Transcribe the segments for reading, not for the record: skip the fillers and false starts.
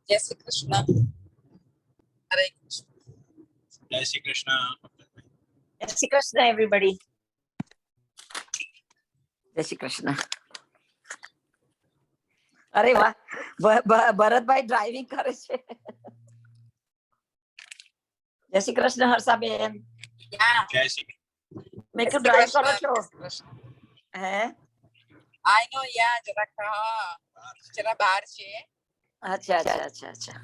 जय श्री कृष्ण। हरे कृष्ण। जय श्री कृष्ण। जय श्री कृष्ण एवरीबॉडी। जय श्री कृष्ण। अरे वाह, ભરતભાઈ ડ્રાઇવિંગ કરે છે. જય શ્રી કૃષ્ણ હર્ષાબેન. जय श्री મેં કીધું ડ્રાઇવ કરો છો હે? I know, yeah, જરા બહાર છે. અચ્છા અચ્છા અચ્છા અચ્છા.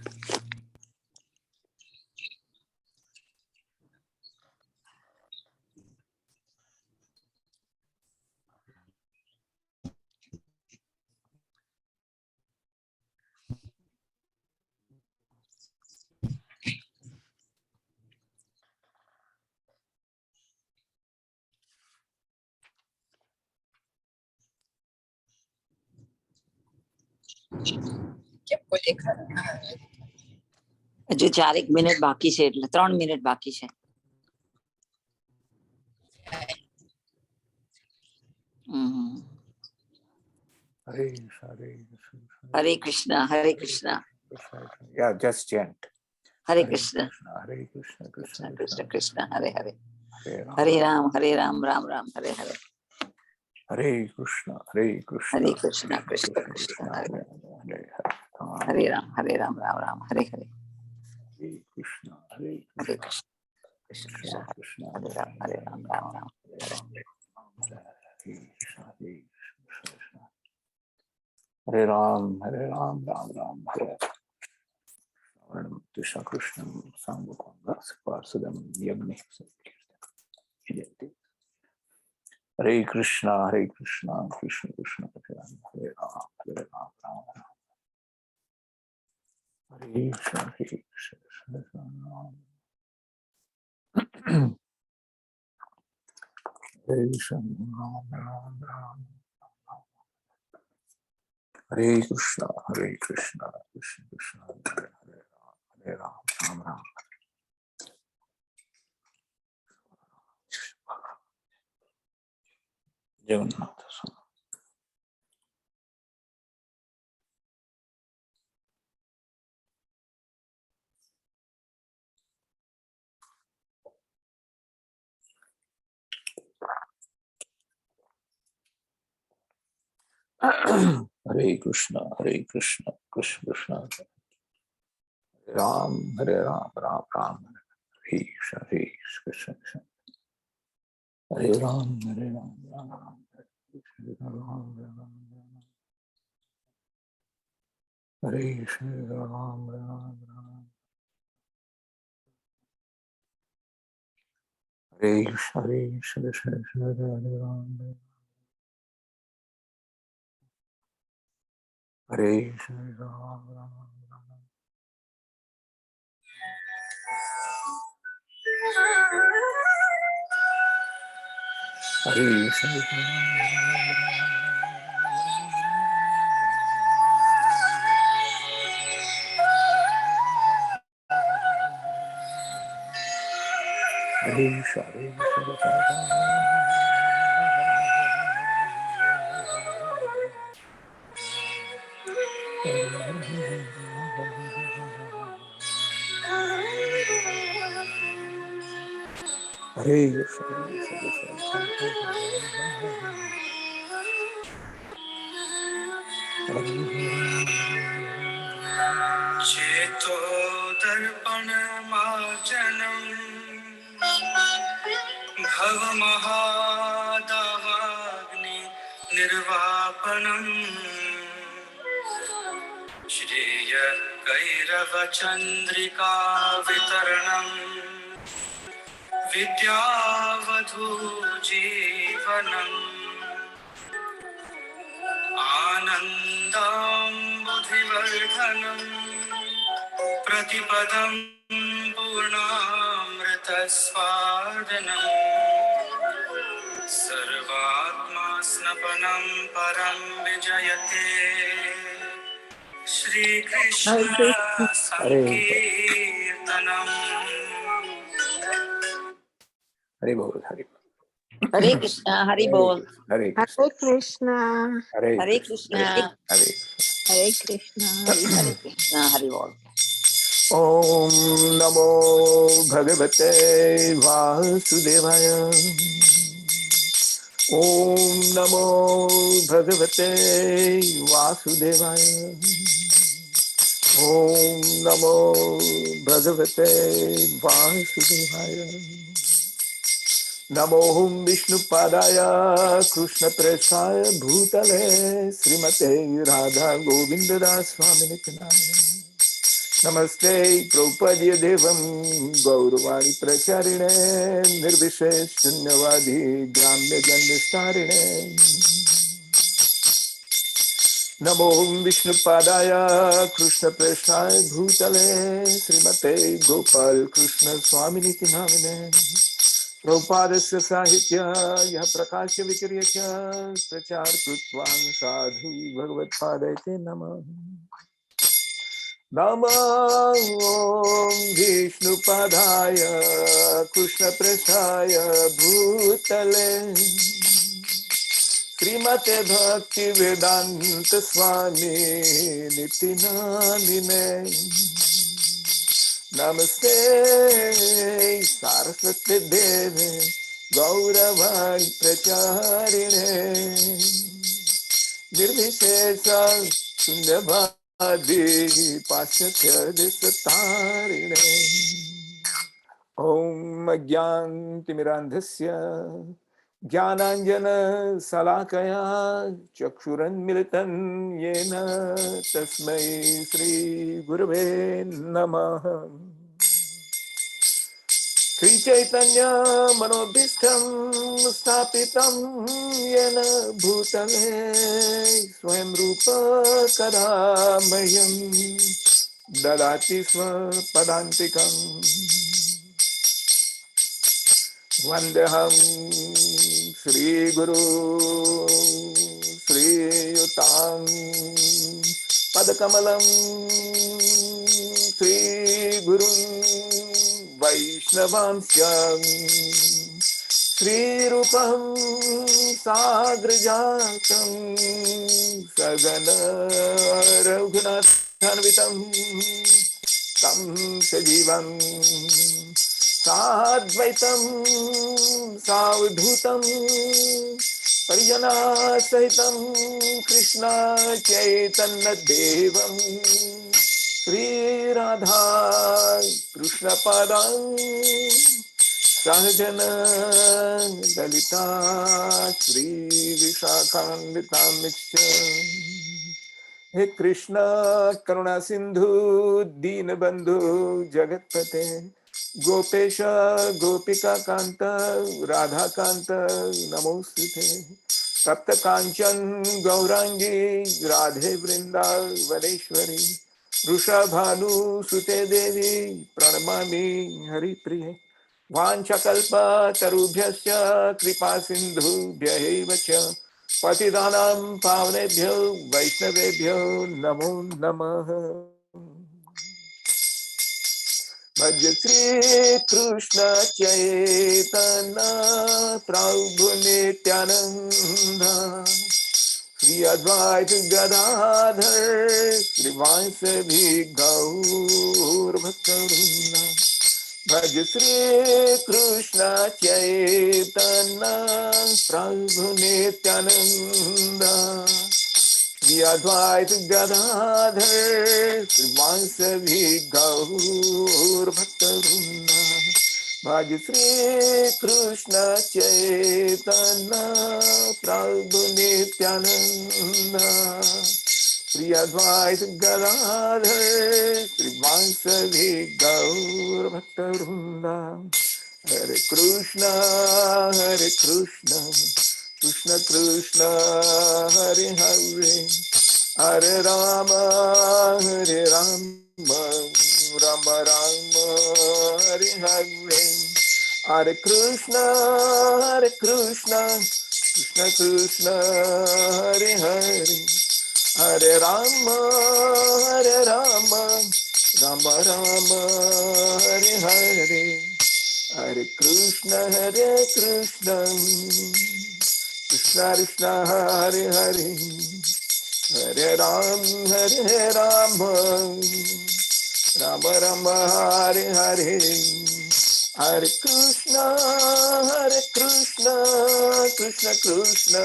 કેમ બોલે ખરા? હજુ 4 મિનિટ બાકી છે, એટલે 3 મિનિટ બાકી છે. હરે કૃષ્ણ હરે કૃષ્ણ. Yeah, just chant. હરે Krishna Hare Krishna, Krishna Krishna Krishna Krishna, Krishna હરે હરે. Hare હરે રામ રામ રામ હરે હરે. Hare Krishna, Hare Krishna, હરે કૃષ્ણ કૃષ્ણ કૃષ્ણ હરે હરે રામ રામ રામ હરે હરે. Hare Krishna, Hare હરે Krishna, કૃષ્ણ કૃષ્ણ કૃષ્ણ Krishna હરે Ram Ram Ram. Hare Ram, Ram Ram, Hare Krishna Krishna, Sangha Parsudam Yagni. Hare Krishna, Krishna Krishna, Hare Ram, Ram Ram. Hare Krishna, Krishna Hare Krishna, Ram Ram. Hare Krishna, Krishna Krishna, Hare Ram, Ram Ram. Jagannath. Hare Krishna, Krishna Krishna, Hare Ram, Ram Ram, Hare Krishna, Krishna. Hare Ram, Ram Ram, Hare Ram, Hare Krishna, Ram Ram. Hare Krishna, Krishna Hare Ram. Hare Krishna, Ram Ram. Hare Krishna, Hare चेतो दर्पण मार्जनम भव महादावाग्नि निर्वापनम श्रेय कैरव चंद्रिका वितरणम विद्यावधू जीवनम आनंदाम्बुधिवर्धनम प्रतिपदं पूर्णामृतस्वादनम् सर्वात्मा स्नपनं परं विजयते Shrikrishna संकीर्तनम्. Hare Bol, Hare Bol. હરે કૃષ્ણ હરિ બોલ. Hare Hare Krishna. Hare Krishna Hare. Hare Hare Krishna, Hare Krishna, Hare Bol. Om Namo Bhagavate Vasudevaya. Om Namo Bhagavate Vasudevaya. Om Namo Bhagavate Vasudevaya. Namo Vishnu Padaya Krishna Preshaya Bhutale Srimate Radha Govinda Das Swami Nityananda. Namaste Prabhupada Devam Gauravani Pracharine Nirvishesh Shunyavadi Gramya Gandhistarine. Namo Vishnu Padaya Krishna Preshaya Bhutale Srimate Gopal Krishna Swami Nityananda. Prabhupadasya Sahitya Yah Prakashya Vikiryatya Prachar Krutvan Sadhu Bhagavad Padayate Namah. Namo Vishnu Padaya Krishna Preshaya Bhutale Srimate Bhakti Vedanta Swami Nityanandine. Namaste Saraswati Devi Gauravani Pracharine Nirvishesha Sunyavadi Paschatya Desatarine. Om Agyantimirandhasya Jnananjana Salakaya Chakshuranmilitan Yena Tasmai Sri Gurave Namaha. Sri Chaitanya Manobhishtam Stapitam Yena Bhutale Swayam Rupa Kadamayam Dadati Sva Padantikam. Vandeham Sri Guru Sri Yutam Padakamalam Sri Guru Vaishnavamsyam Sri Rupam Sagrajatam Sagana Raghunathanvitam Tam Sajivam Sadvaitam Savdhutam Parijana Sahitam Krishna Chaitanya Devam Sri Radha Krishna Padam Sahajana Dalita Sri Vishakhanvitam Michan. He Krishna Karuna Sindhu Deenabandhu Jagatpate Gopesha Gopika Kanta Radha Kanta Namostute Tapta Kanchan Gaurangi Radhe Vrinda Vaneshwari Rushabhanu Sute Devi Pranamami Hari Priye Vanchakalpa Tarubhyasya Kripa Sindhu Bhyahevacha Patidanam Pavnebhyo Vaishnavebhyo Namo Namaha. Bhaja Shri Krishna Chaitanya Prabhu Nityananda Shri Advaita Gadadhar Shri Vasavi Gaur Bhaktaruna. Bhaja Shri Krishna Chaitanya Prabhu Nityananda Shri Advaita Gadadhar Shri Vasavi Gaur Bhaktaruna. Bhaja Shri Krishna Chaitanya Prabhu Nityananda Shri Advaita Gadadhar Shri Vasavi Gaur Bhaktaruna. Hare Krishna Krishna Krishna Hare Hare Hare Rama Rama Rama Hare Hare. Hare Krishna Krishna Krishna Hare Hare Hare Rama Rama Rama Hare Hare. Hare Krishna Krishna Krishna Hare Hare Hare Ram, Hare Ram, Rama Rama, Hare Hare, Hare Krishna, Krishna Krishna,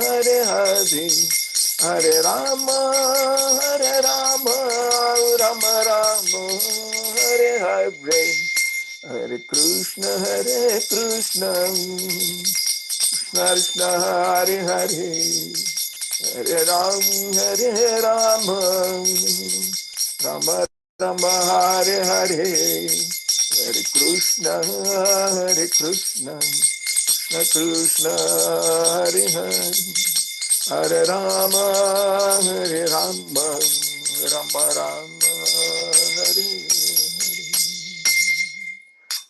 Hare Hare, Hare Rama, Rama Rama, Hare Hare, Hare Krishna, Krishna Krishna, Hare Hare, Hare Ram, Rama Rama, Hare Hare, Hare Krishna, Krishna Krishna, Hare Hare, Hare Rama, Rama Rama, Hare Hare.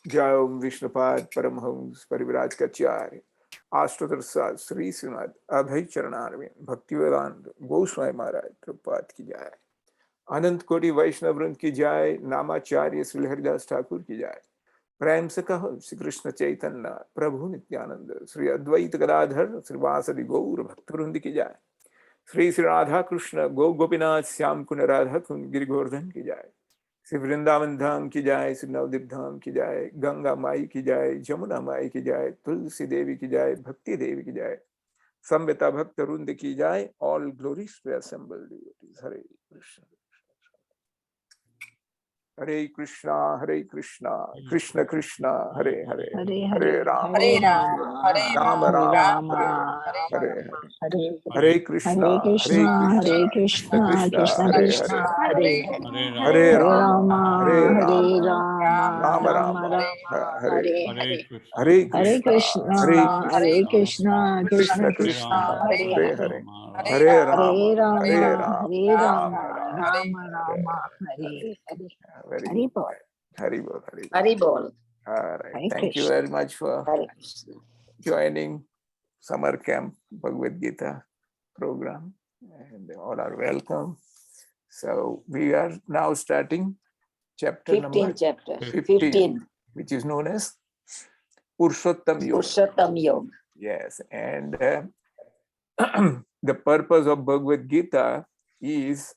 Jai Om Vishnupad Paramhams Parivrajkacharya Ashtotar Sat Sri Srimad Abhay Charanarvind Bhaktivedanta Goswami Maharaj Prabhupada ki jai. अनंत कोटि वैष्णव वृंद की जाय, नामाचार्य श्री हरिदास ठाकुर की जाय। प्रेम से कहो श्री कृष्ण चैतन्य प्रभु नित्यानंद, श्री अद्वैत गदाधर श्रीवासदि गौर भक्त वृंद की जाय। श्री श्री राधा कृष्ण गो गोपीनाथ श्याम कुंड राधा कुंड गिरिगोवर्धन की जाय। श्री वृंदावन धाम की जाय, श्री नवदीप धाम की जाय, गंगा माई की जाय, जमुना माई की जाय, तुलसी देवी की जाय, भक्ति देवी की जाय, संवेता भक्त वृंद की जाय। All glories to assembled devotees. Hare Krishna Hare Krishna Krishna Krishna Hare Hare, Hare Hare Hare, Ram Hare Hare Ram, Rama, Hare Ram Ram, Hare Ram Ram Rama, Hare Ram, Hare Rama Hare Hare. Hare, Hare Hare Hare. Krishna Hare Krishna Krishna, Hare Krishna Krishna, Krishna Krishna Krishna Hare Krishna, Hare, Krishna, Hare Hare Hare. Hare, Hare Hare Hare Ram Ram, Hare Rama, Hare Ram, Hare Ram, Ram Rama, Ram Ram, Ram Rama Hare Rama, Hare, Hare Hare Hare. Krishna, Hare Hare Hare Krishna Krishna, Krishna, Hare Hare Krishna Krishna, Krishna, Krishna Krishna Krishna Hare Krishna, Krishna Krishna, Rama, Hare Hare Hare Hare Hare. Hare, Hare, Rama, Hare Hare Ram, Ram Hare Hare Hare Rama, Ram, Ram Hare Ram Ram Rama, Ram, Ram Hare Rama Hare. Hare Rama, Hare, Hare Hare. very Hare good, Bol, Hari Bol, Hari Bol. Hare Bol, All right, Hare thank you Krishna, very much for Hare Krishna. joining summer camp Bhagavad Gita program, and all are welcome. So we are now starting chapter number 15th chapter, 15, 15th, which is known as Purushottam Yoga. Purushottam Yoga. Yes, and the purpose of Bhagavad Gita is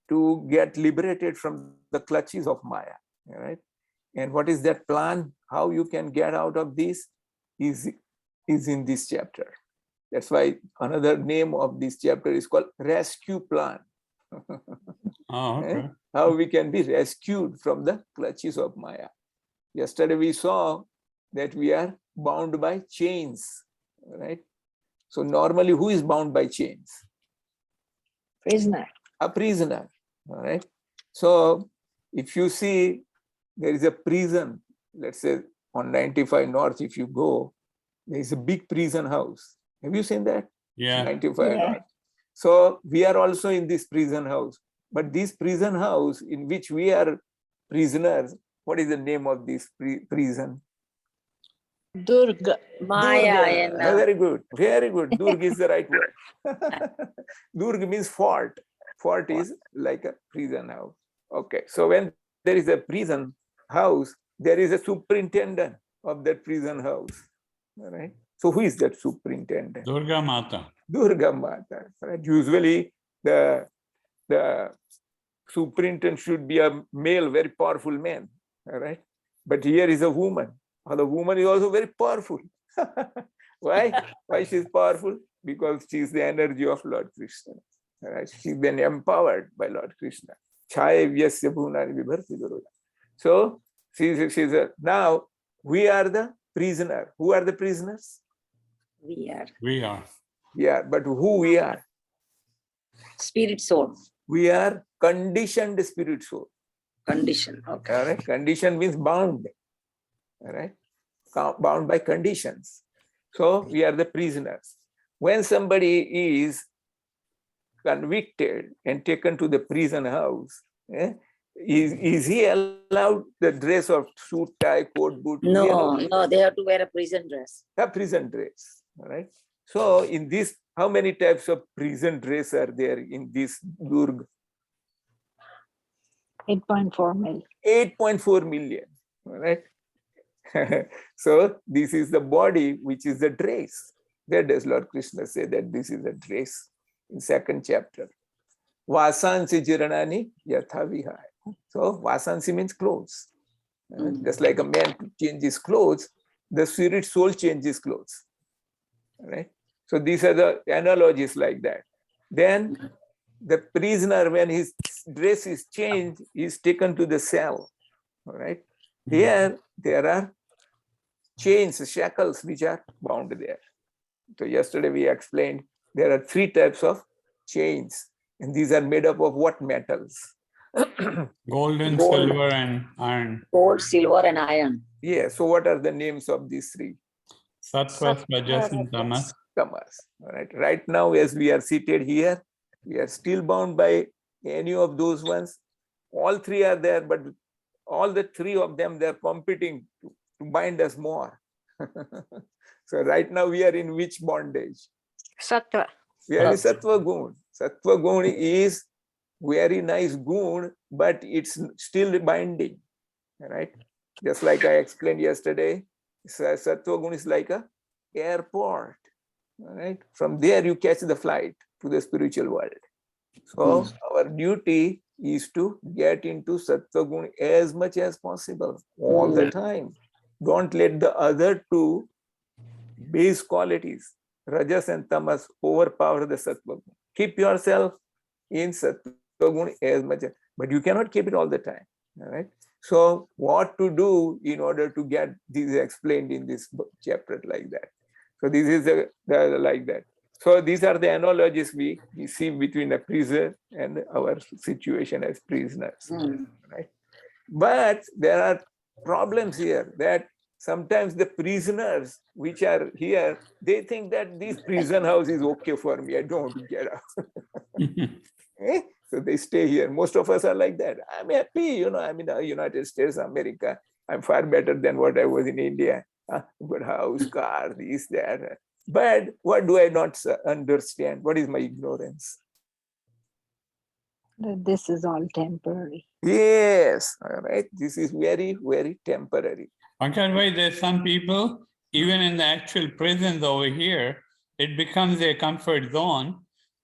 to get liberated from the clutches of Maya, right? And what is that plan? How you can get out of this is in this chapter. That's why another name of this chapter is called Rescue Plan. Oh, okay. How we can be rescued from the clutches of Maya. Yesterday we saw that we are bound by chains, right? So normally who is bound by chains? Prisoner. A prisoner, all right? So if you see there is a prison, let's say on 95 North, if you go, there is a big prison house. Have you seen that? Yeah. 95 Yeah. North. So we are also in this prison house. But this prison house in which we are prisoners, what is the name of this prison? Durga. Maya. Durga. Very good. Very good. Durga is the right word. Durga means fort. Fort is like a prison house. Okay. So when there is a prison house, there is a superintendent of that prison house. All right. So who is that superintendent? Durga Mata. Durga Mata. Right? Usually the superintendent should be a male, very powerful man. All right. But here is a woman. And the woman is also very powerful. Why? Why she's powerful? Because she's the energy of Lord Krishna. All right. She's been empowered by Lord Krishna. Chaya bhunani vibharti durga. So she's now we are the prisoner. Who are the prisoners? We are. We are. Yeah, but who we are? Spirit soul. We are conditioned spirit soul. Condition. Okay. All right. Condition means bound. All right. Bound by conditions. So we are the prisoners. When somebody is convicted and taken to the prison house, is he allowed the dress of suit, tie, coat, boot? No, they have to wear a prison dress. A prison dress. All right. So in this, how many types of prison dress are there in this Durg? 8.4 million. 8.4 million. All right. So this is the body which is the dress. Where does Lord Krishna say that this is a dress? in second chapter. Vasansi jiranani yatha vihaya. So vasansi means clothes. Just like a man changes clothes, the spirit soul changes clothes. Right? So these are the analogies like that. Then the prisoner, when his dress is changed, is taken to the cell. All right. Here there are chains, shackles which are bound there. So yesterday we explained there are 3 types of chains, and these are made up of what metals? Golden, Gold. silver, and iron. Gold, silver, and iron. Yeah. So what are the names of these 3? Sattva, Rajas, and Tamas. Tamas. All right. Right now, as we are seated here, we are still bound by any of those ones. All 3 are there, but all the 3 of them, they're competing to bind us more. So right now we are in which bondage? Sattva. We are in Sattva Gun. Sattva Gun is very nice gun, but it's still binding. Right? Just like I explained yesterday, Sattva Gun is like a airport. Right? From there you catch the flight to the spiritual world. So our duty is to get into Sattva Gun as much as possible, all the time. Don't let the other 2 base qualities, Rajas and Tamas, overpower the Sattva Gun. Keep yourself in Sattva Gun as much as, but you cannot keep it all the time. All right. So what to do in order to get these explained in this chapter like that. So this is like that. So these are the analogies we see between a prisoner and our situation as prisoners. Right? But there are problems here that sometimes the prisoners which are here, they think that this prison house is okay for me. I don't want to get out. So they stay here. Most of us are like that. I'm happy, I'm in the United States, America. I'm far better than what I was in India. Good house, car, this, that. But what do I not understand? What is my ignorance? That this is all temporary. Yes, all right. This is very, very temporary. Pankaj, there's some people, even in the actual prisons over here, it becomes their comfort zone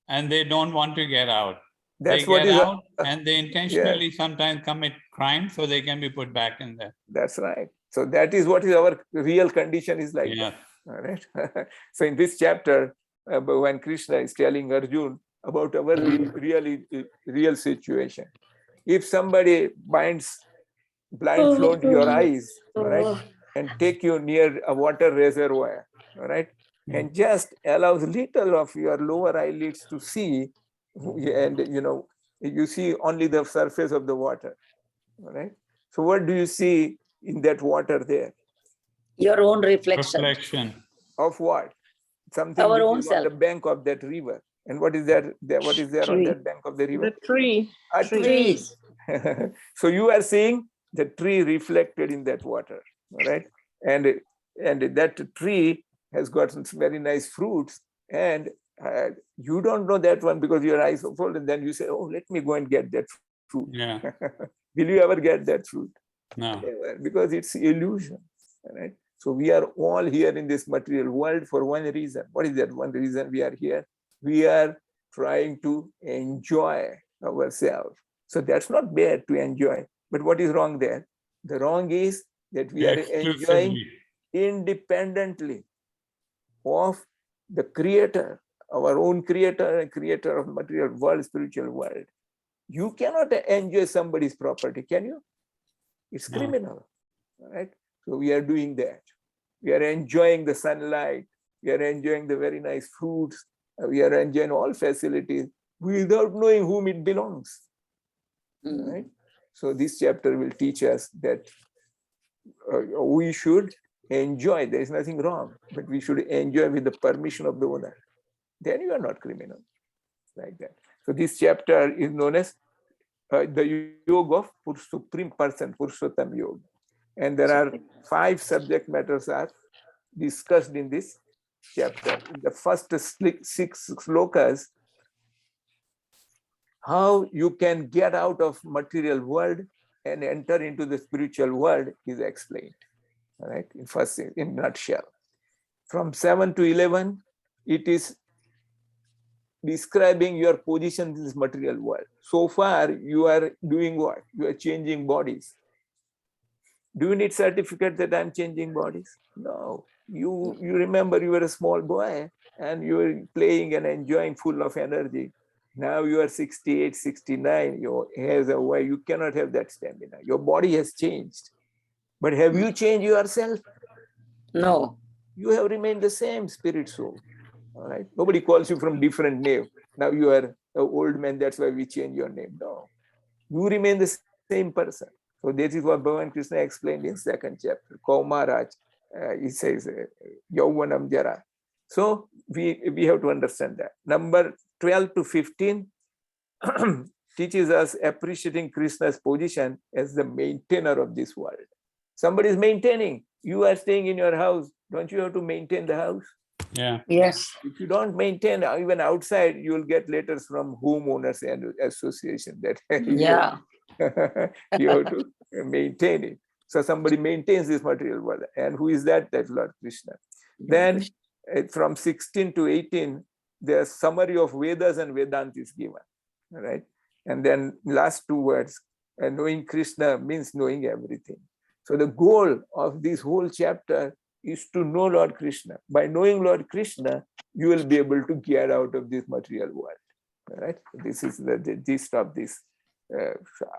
and they don't want to get out. That's they what get is out and they intentionally sometimes commit crime so they can be put back in there. That's right. So that is what is our real condition is like. Yeah. That. All right. So in this chapter, when Krishna is telling Arjun about our real situation, if somebody binds blindfold your eyes, all right, and take you near a water reservoir, all right, and just allows little of your lower eyelids to see, and you see only the surface of the water, all right. So what do you see in that water there? Your own reflection. Reflection. Of what? Something Our which own is on self. the bank of that river. And what is there? What is there on Tree. that bank of the river? The tree. A tree. Trees. So you are seeing the tree reflected in that water, all right? And that tree has got some very nice fruits, and you don't know that one because your eyes are full, and then you say, "Oh, let me go and get that fruit." Yeah. Will you ever get that fruit? No. Never, because it's illusion, all right? So we are all here in this material world for one reason. What is that one reason we are here? We are trying to enjoy ourselves. So that's not bad to enjoy. But what is wrong there? The wrong is that we are enjoying independently of the creator, our own creator and creator of material world, spiritual world. You cannot enjoy somebody's property, can you? It's criminal, right? So we are doing that. We are enjoying the sunlight. We are enjoying the very nice fruits. We are enjoying all facilities without knowing whom it belongs. Right? So this chapter will teach us that we should enjoy. There is nothing wrong, but we should enjoy with the permission of the owner. Then you are not criminal, like that. So this chapter is known as the yoga of supreme person, Purushottam Yoga. And there are 5 subject matters are discussed in this chapter. In the first 6 slokas, how you can get out of material world and enter into the spiritual world is explained. All right, in a nutshell. From 7 to 11, it is describing your position in this material world. So far, you are doing what? You are changing bodies. Do you need certificate that I'm changing bodies? No. You remember you were a small boy and you were playing and enjoying, full of energy. Now you are 68, 69, your hair's away. You cannot have that stamina. Your body has changed. But have you changed yourself? No. You have remained the same spirit soul. All right. Nobody calls you from different name. Now you are an old man. That's why we change your name. No. You remain the same person. So this is what Bhagavan Krishna explained in 2nd chapter. Kaumaraj, he says, Yauvanam Jara. So we have to understand that. Number 12 to 15 teaches us appreciating Krishna's position as the maintainer of this world. Somebody is maintaining. You are staying in your house. Don't you have to maintain the house? Yeah. Yes. If you don't maintain, even outside, you will get letters from homeowners and association that Yeah. you have to maintain it. So somebody maintains this material world. And who is that? That's Lord Krishna. Then from 16 to 18, there's summary of Vedas and Vedanti is given. All right. And then last two words, knowing Krishna means knowing everything. So the goal of this whole chapter is to know Lord Krishna. By knowing Lord Krishna, you will be able to get out of this material world. All right. This is the gist of this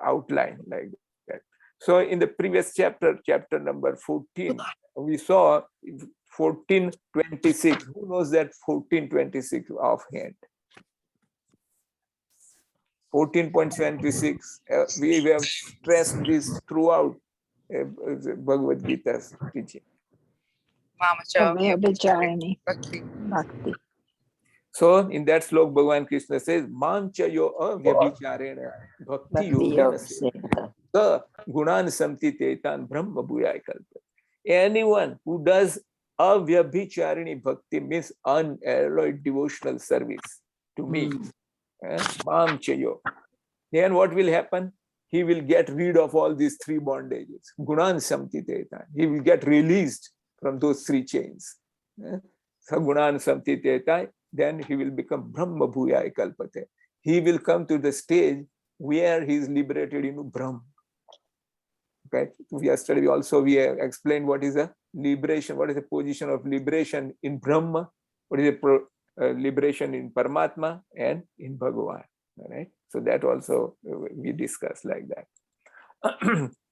outline like that. So in the previous chapter, chapter number 14, we saw 1426. Who knows that 1426 offhand? 14.26. We have stressed this throughout Bhagavad Gita's teaching. Mamacha, Vyabhicharani Bhakti. Bhakti. So in that slok, Bhagavan Krishna says, Manchayo avyabhicharena bhakti Bhakti yogena Yoga. sa gunan samtitetan brahma bhuyai kalpa. Anyone who does avyabhicharini bhakti means unalloyed devotional service to me. Manchayo. Then what will happen? He will get rid of all these three bondages. Gunan samtitetan. He will get released from those three chains. Sagunan samtitetai. Then he will become Brahma Bhuyai Kalpate. He will come to the stage where he is liberated into Brahma. Okay. Yesterday we explained what is a liberation, what is the position of liberation in Brahma, what is the liberation in Paramatma and in Bhagavan. All right. So that also we discussed like that.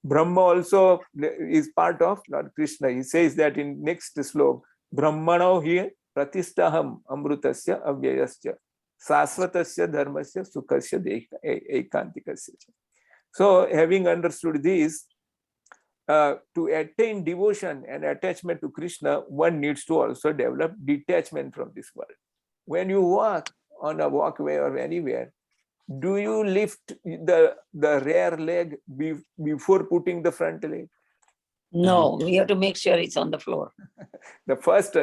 Brahma also is part of Lord Krishna. He says that in next slok, Brahmano here Pratistaham amrutasya avyayasya sasvatasya dharmasya sukhasya ekantikasya. So having understood this, to attain devotion and attachment to Krishna, one needs to also develop detachment from this world. When you walk on a walkway or anywhere, do you lift the rear leg before putting the front leg? No, we have to make sure it's on the floor. The first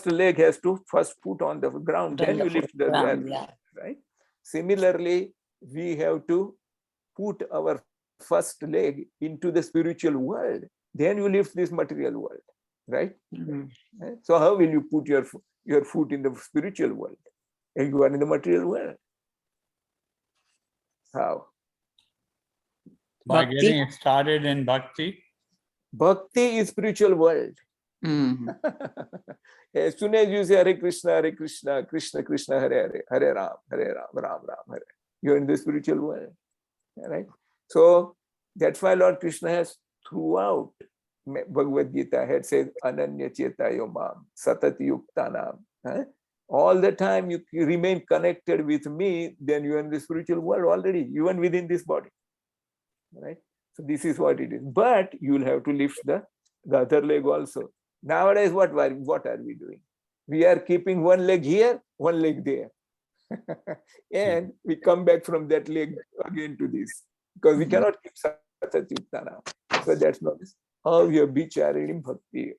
leg has to first put on the ground, then you lift the rear leg, right? Similarly, we have to put our first leg into the spiritual world, then you lift this material world, right? So how will you put your foot in the spiritual world? And you are in the material world. How? By Bhakti. getting started in bhakti. Bhakti is spiritual world. As soon as you say Hare Krishna, Krishna Krishna, Hare Hare, Hare Ram, Ram Ram, Hare, you're in the spiritual world. Right? So that's why Lord Krishna has throughout Bhagavad Gita had said Ananya Chetayo Mam, Satati Yuktanam. All the time you remain connected with me, then you are in the spiritual world already, even within this body. Right? So this is what it is. But you will have to lift the other leg also. Nowadays, what are we doing? We are keeping one leg here, one leg there. And we come back from that leg again to this. Because we cannot keep Satachitana. So that's not this. How we are bicharini bhakti.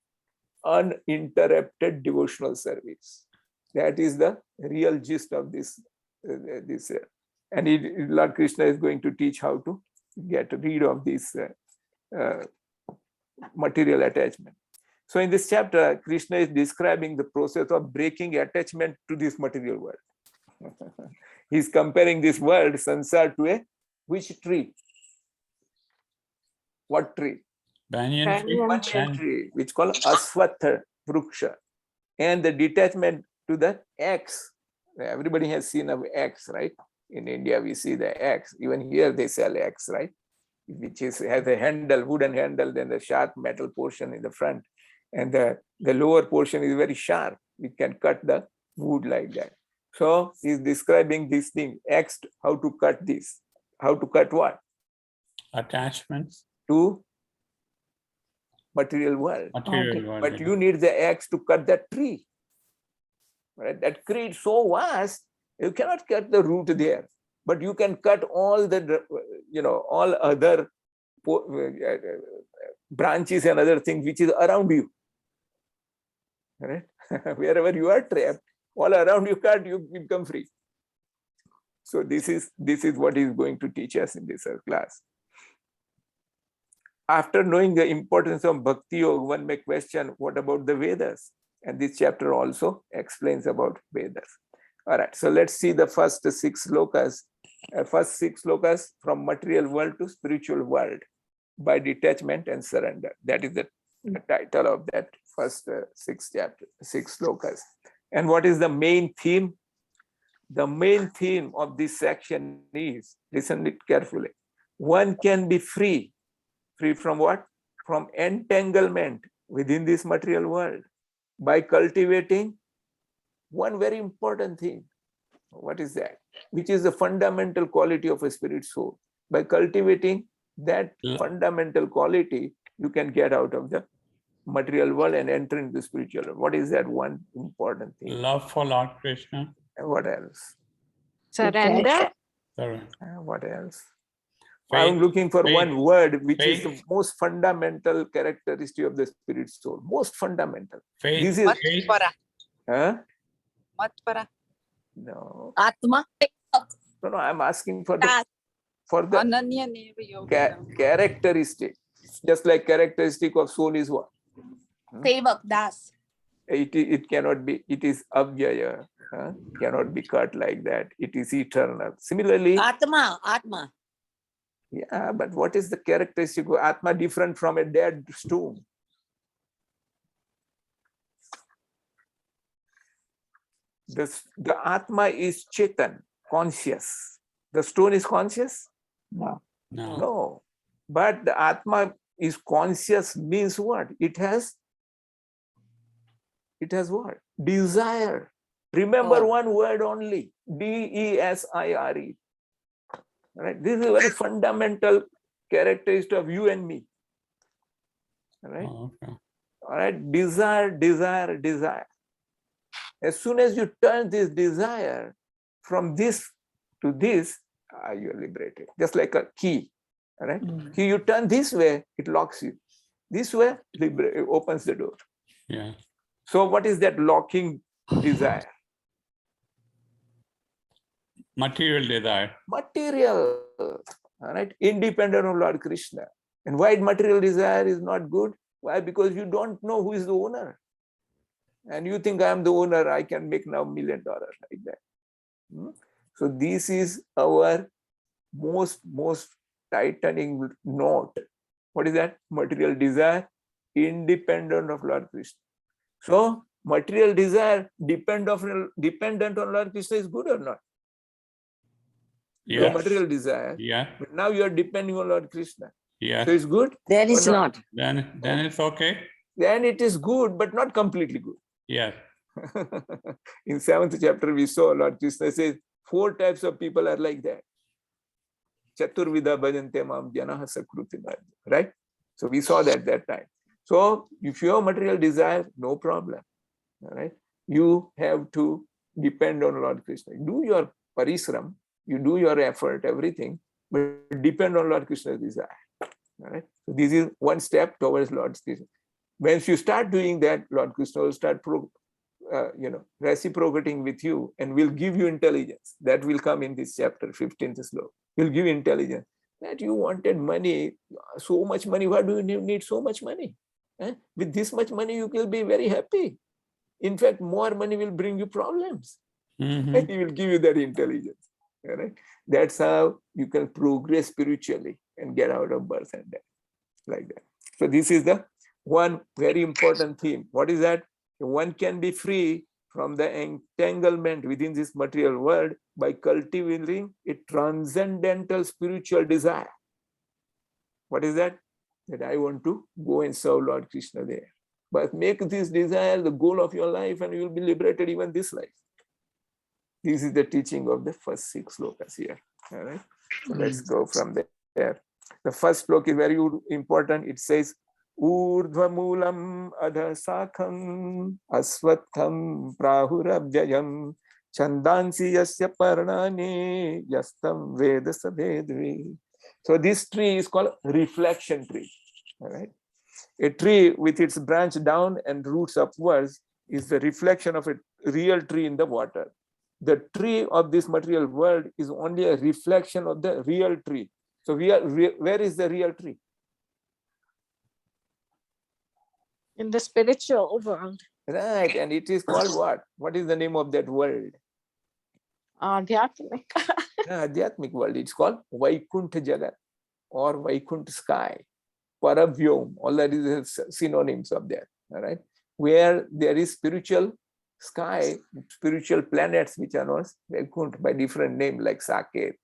Uninterrupted devotional service. That is the real gist of this. And Lord Krishna is going to teach how to get rid of this material attachment. So in this chapter, Krishna is describing the process of breaking attachment to this material world. He's comparing this world, sansar, to a which tree? What tree? Banyan tree. Banyan tree, which called Aswatha Vruksha. And the detachment to the axe. Everybody has seen an axe, right? In India, we see the axe. Even here, they sell axe, right? Which has a handle, wooden handle, then the sharp metal portion in the front. And the lower portion is very sharp. We can cut the wood like that. So he's describing this thing, axe, how to cut this. How to cut what? Attachments. To material world. Material world. But you need the axe to cut that tree. Right? That tree is so vast, you cannot cut the root there. But you can cut all the, all other branches and other things which is around you. Right? Wherever you are trapped, all around you cut, you become free. So this is what he is going to teach us in this class. After knowing the importance of Bhakti Yoga, one may question, what about the Vedas? And this chapter also explains about Vedas. All right, so let's see the first six slokas from material world to spiritual world by detachment and surrender. That is the title of that first six slokas. And what is the main theme? The main theme of this section is, listen it carefully, one can be free. Free from what? From entanglement within this material world by cultivating one very important thing. What is that? Which is the fundamental quality of a spirit soul. By cultivating that fundamental quality, you can get out of the material world and enter into the spiritual world. What is that one important thing? Love for Lord Krishna. And what else? Surrender. Sorry. What else? Faith, I'm looking for one word which is the faith. most fundamental characteristic of the spirit soul. Most fundamental. Faith. This is Matpara. huh? Matpara. No. Atma. No, I'm asking for the Ananya Neva Yoga. characteristic. Just like characteristic of soul is what? Sevak Das. It cannot be, it is avyaya. Cannot be cut like that. It is eternal. Similarly, Atma. yeah, but what is the characteristic of Atma different from a dead stone? The Atma is Chetan, conscious. The stone is conscious? No. No. But the Atma is conscious means what? It has what? Desire. Remember one word only, DESIRE. Right? This is a very fundamental characteristic of you and me. All right? Oh, okay. All right, desire. As soon as you turn this desire from this to this, you are liberated. Just like a key. All right? Key, you turn this way, it locks you. This way, it opens the door. Yeah. So what is that locking desire? Material desire. Material. All right, independent of Lord Krishna. And why material desire is not good? Why? Because you don't know who is the owner. And you think I am the owner, I can make now $1 million like that. So this is our most tightening note. What is that? Material desire, independent of Lord Krishna. So material desire dependent on Lord Krishna is good or not? Yes. Your material desire. Yeah. But now you are depending on Lord Krishna. Yeah. So it's good? Then it's not. Then it's okay. Then it is good, but not completely good. Yeah. In 7th chapter, we saw Lord Krishna says 4 types of people are like that. Chaturvida bhajante mam janaha sakrutina. Right? So we saw that time. So if you have material desire, no problem. All right? You have to depend on Lord Krishna. Do your parisram, you do your effort, everything, but depend on Lord Krishna's desire. All right? So this is one step towards Lord Krishna. Once you start doing that, Lord Krishna will start reciprocating with you and will give you intelligence. That will come in this chapter, 15th sloka. He'll give you intelligence. That you wanted money, so much money. Why do you need so much money? With this much money, you will be very happy. In fact, more money will bring you problems. Mhm. He will give you that intelligence. Right? That's how you can progress spiritually and get out of birth and death, like that. So this is the one very important theme. What is that? One can be free from the entanglement within this material world by cultivating a transcendental spiritual desire. What is that? That I want to go and serve Lord Krishna there. But make this desire the goal of your life and you will be liberated even this life. This is the teaching of the first 6 slokas here. All right. So let's go from there. The first sloka is very important. It says, Urdhvamulam adhasakham aswatham prahurabjayam chandansi yasya parnani yastam veda sabedvi. So this tree is called reflection tree. All right. A tree with its branch down and roots upwards is the reflection of a real tree in the water. The tree of this material world is only a reflection of the real tree. So where is the real tree? In the spiritual world. Right, and it is called what? What is the name of that world? Adhyatmik. Adhyatmic world. It's called Vaikuntha Jagat or Vaikuntha sky, Paravyom. All that is synonyms of that. All right, where there is spiritual sky, spiritual planets which are known as Vaikuntha by different names like Saket,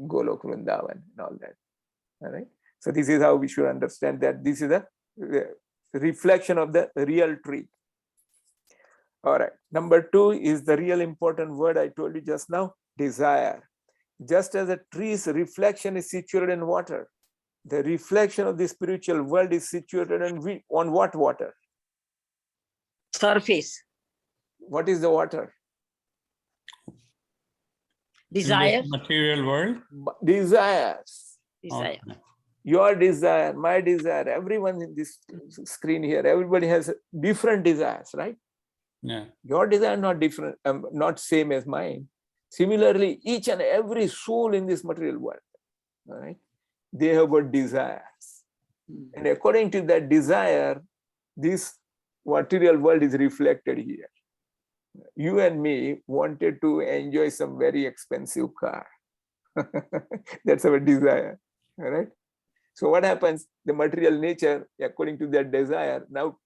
Golok, Vrindavan, and all that. All right. So this is how we should understand that this is a reflection of the real tree. All right. Number 2 is the real important word I told you just now, desire. Just as a tree's reflection is situated in water, the reflection of the spiritual world is situated on what water? Surface. What is the water? Desire. In this material world? Desires. Desire. Okay. Your desire, my desire, everyone in this screen here, everybody has different desires, right? Yeah. Your desire not different, not same as mine. Similarly, each and every soul in this material world, all right, they have got desires. And according to that desire, this material world is reflected here. You and me wanted to enjoy some very expensive car. That's our desire, all right? So what happens? The material nature, according to that desire, now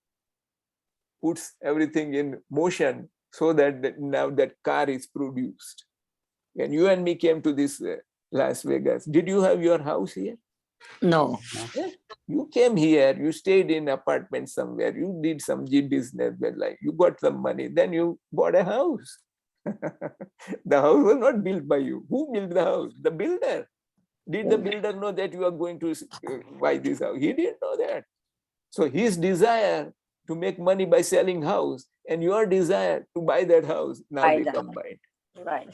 puts everything in motion so that now that car is produced. When you and me came to this Las Vegas, did you have your house here? No. Yeah. You came here, you stayed in apartment somewhere, you did some business, but like you got some money, then you bought a house. The house was not built by you. Who built the house? The builder. Did the builder know that you are going to buy this house? He didn't know that. So his desire to make money by selling house and your desire to buy that house, now they combined. Right.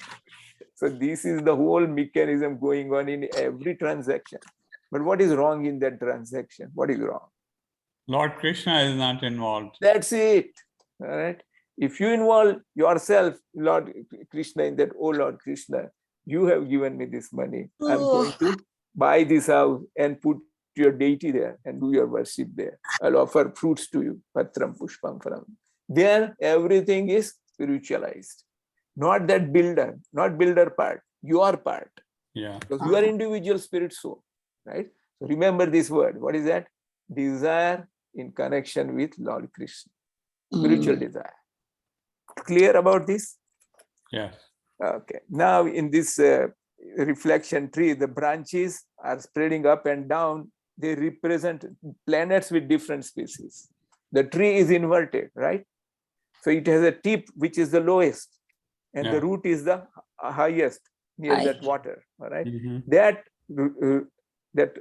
So this is the whole mechanism going on in every transaction. But what is wrong in that transaction? What is wrong? Lord Krishna is not involved. That's it. All right. If you involve yourself, Lord Krishna, in that, oh Lord Krishna, you have given me this money. I'm going to buy this house and put your deity there and do your worship there. I'll offer fruits to you. Patram pushpam phalam. There, everything is spiritualized. Not that builder, not builder part, your part. Yeah. Because you are individual spirit soul, right? So remember this word. What is that? Desire in connection with Lord Krishna. Spiritual desire. Clear about this? Yes. Okay. Now in this reflection tree, the branches are spreading up and down. They represent planets with different species. The tree is inverted, right? So it has a tip which is the lowest, and the root is the highest near that water. All right. That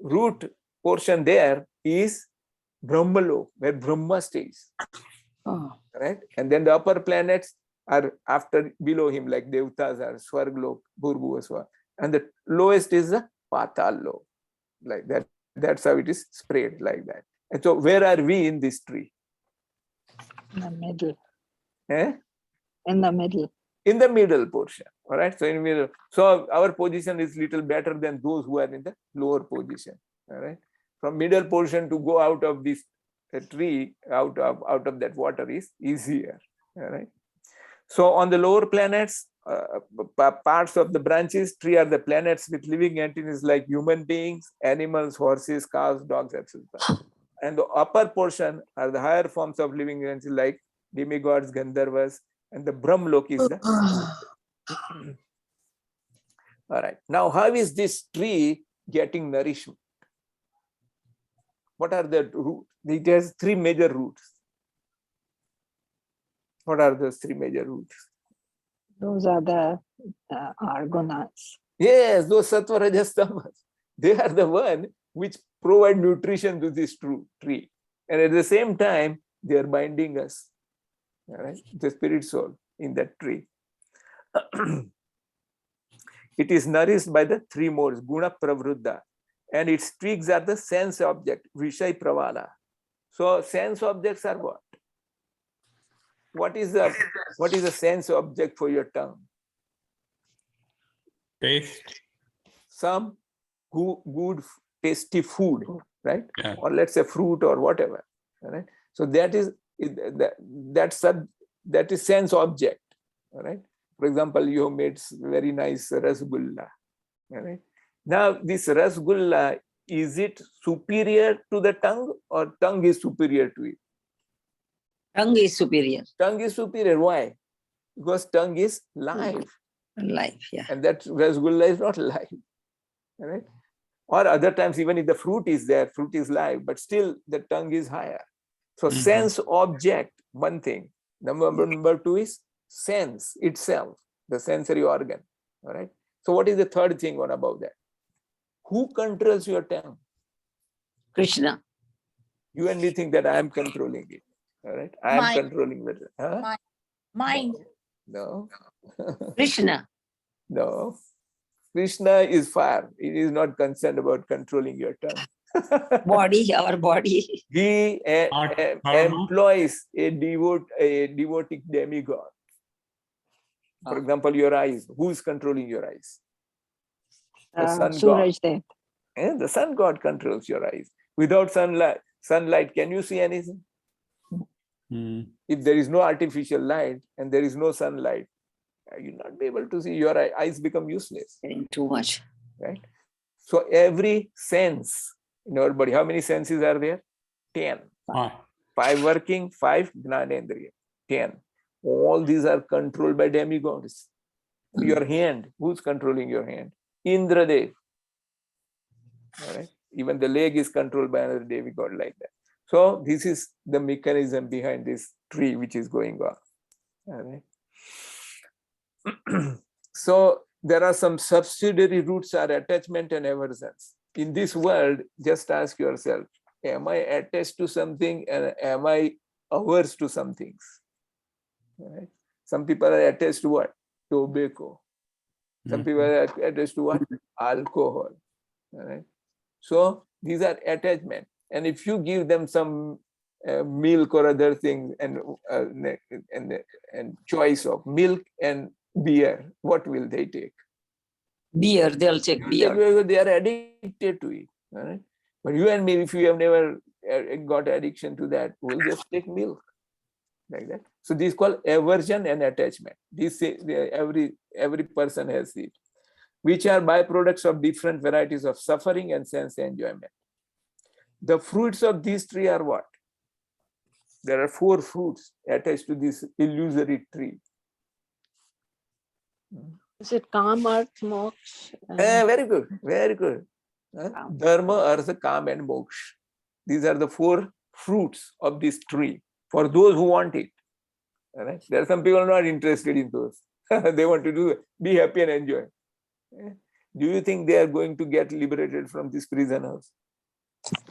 root portion there is Brahmalok, where Brahma stays. Right? And then the upper planets are after below him, like Devatas are Swarglok, Bhurguvasva. And the lowest is the Patal-lok. Like that. That's how it is spread like that. And so where are we in this tree? In the middle. Eh? In the middle. In the middle portion. All right. So in the middle. So our position is little better than those who are in the lower position. All right. from middle portion to go out of this tree, out of that water is easier. All right. So on the lower planets, parts of the branches, tree are the planets with living entities like human beings, animals, horses, cows, dogs, etc. And the upper portion are the higher forms of living entities like demigods, Gandharvas, and the Brahmlok is the all right. Now, how is this tree getting nourishment? What are the roots? It has three major roots. What are those three major roots? Those are the argonas. Yes, those sattva, rajas, tamas. They are the one which provide nutrition to this tree. And at the same time, they are binding us. All right? The spirit soul in that tree. It is nourished by the three modes, guna pravruddha, and its twigs are the sense object, vishay pravala. So sense objects are what? What is the sense object for your tongue? Taste. Some good tasty food, right? Yeah. Or let's say fruit or whatever. All right. So that is sense object. All right. For example, you have made very nice rasgulla. All right. Now this rasgulla, is it superior to the tongue or tongue is superior to it? Tongue is superior. Tongue is superior. Why? Because tongue is live. Life, yeah. And that rasgulla is not live. All right. Or other times, even if the fruit is there, fruit is live, but still the tongue is higher. So sense object, one thing. Number two is sense itself, the sensory organ. All right. So what is the third thing on above that? Who controls your tongue? Krishna. You and me think that I am controlling it. All right. I am controlling it. Huh? Mind. No. Krishna. No. Krishna is fire. It is not concerned about controlling your tongue. Body, our body. He employs a devotic demigod. For example, your eyes. Who is controlling your eyes? The sun god. The sun god controls your eyes. Without sunlight, can you see anything? If there is no artificial light and there is no sunlight, you will not be able to see. Your eyes become useless. Too much. Right? So every sense in our body, how many senses are there? 10. 5 working, 5 gnanendriya. 10. All these are controlled by demigods. Your hand, who's controlling your hand? Indradev. All right. Even the leg is controlled by another demigod like that. So this is the mechanism behind this tree which is going on. All right. So there are some subsidiary roots are attachment and aversions. In this world, just ask yourself, am I attached to something and am I averse to some things? All right. Some people are attached to what? Tobacco. Some people are attached to what? Alcohol. All right. So these are attachment. And if you give them some milk or other things and choice of milk and beer, what will they take? Beer, they'll take beer. They are addicted to it. All right? But you and me, if you have never got addiction to that, we'll just take milk. Like that. So this is called aversion and attachment. This every person has it, which are byproducts of different varieties of suffering and sense enjoyment. The fruits of these three are what? There are 4 fruits attached to this illusory tree. Is it karma, moksha? Very good, very good. Dharma, artha, kama, and moksha. These are the 4 fruits of this tree for those who want it. All right? There are some people not interested in those. They want to be happy and enjoy. Do you think they are going to get liberated from this prison house?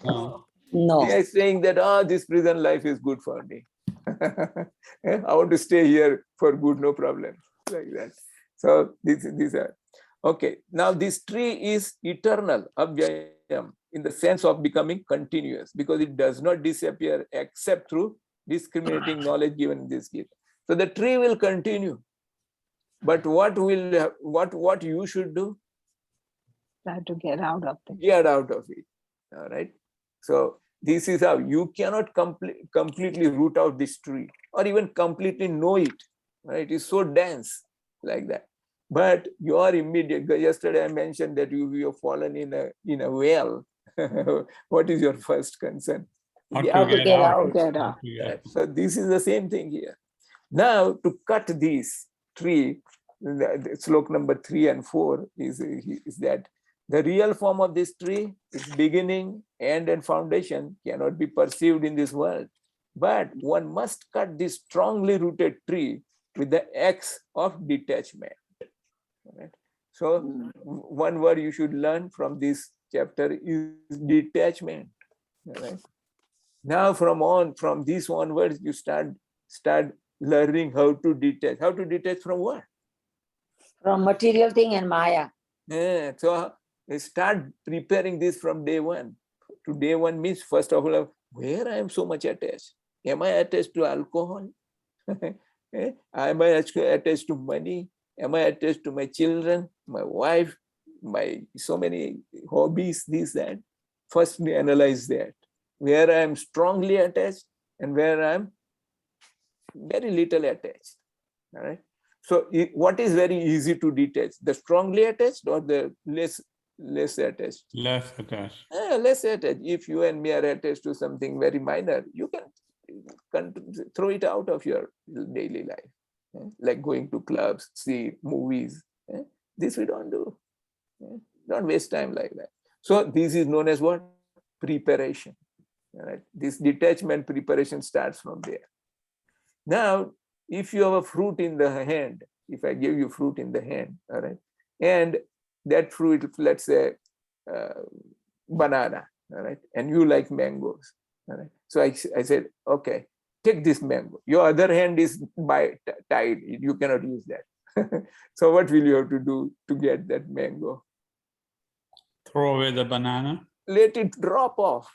No. No. They are saying that, this prison life is good for me. I want to stay here for good, no problem. Like that. So these are okay. Now this tree is eternal, avyayam, in the sense of becoming continuous, because it does not disappear except through discriminating knowledge given in this Geeta. So the tree will continue. But what you should do? Try to get out of it. Get out of it. All right. So this is how you cannot completely root out this tree or even completely know it. Right? It is so dense like that. But your immediate, yesterday I mentioned that you have fallen in a well. What is your first concern? How How to get out. Get How out. to get So this is the same thing here. Now to cut this tree, the slok number 3 and 4 is that the real form of this tree, its beginning, end, and foundation cannot be perceived in this world. But one must cut this strongly rooted tree with the axe of detachment. Right? So one word you should learn from this chapter is detachment. Right? Now from this onwards, you start learning how to detach. How to detach from what? From material thing and Maya. Yeah, so start preparing this from day one. To day one means, first of all, where I am so much attached. Am I attached to alcohol? Am I attached to money? Am I attached to my children, my wife, my so many hobbies, this, that? First, we analyze that. Where I am strongly attached and where I am very little attached. All right. So what is very easy to detach? The strongly attached or the less attached? less attached. Less attached. If you and me are attached to something very minor, you can throw it out of your daily life. Like going to clubs, see movies. This we don't do. Don't waste time like that. So this is known as what? Preparation. All right. This detachment preparation starts from there. Now, if you have a fruit in the hand, if I give you fruit in the hand, all right, and that fruit, let's say banana, all right, and you like mangoes, all right. So I said, okay, take this mango. Your other hand is tied. You cannot use that. So what will you have to do to get that mango? Throw away the banana. Let it drop off.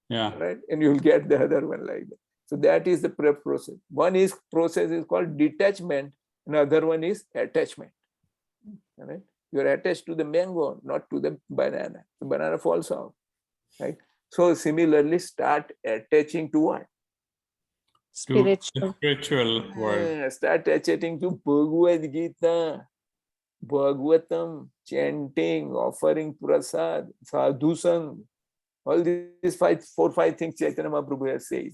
Yeah. Right, and you'll get the other one like that. So that is the prep process. One is process is called detachment, another one is attachment. All right, you're attached to the mango, not to the banana. The banana falls off. Right. So similarly, start attaching to what? To the Spiritual. spiritual world. Start attaching to Bhagavad Gita, Bhagavatam, chanting, offering prasad, sadhu sang. All these 4-5 things Chaitanya Mahaprabhu has said.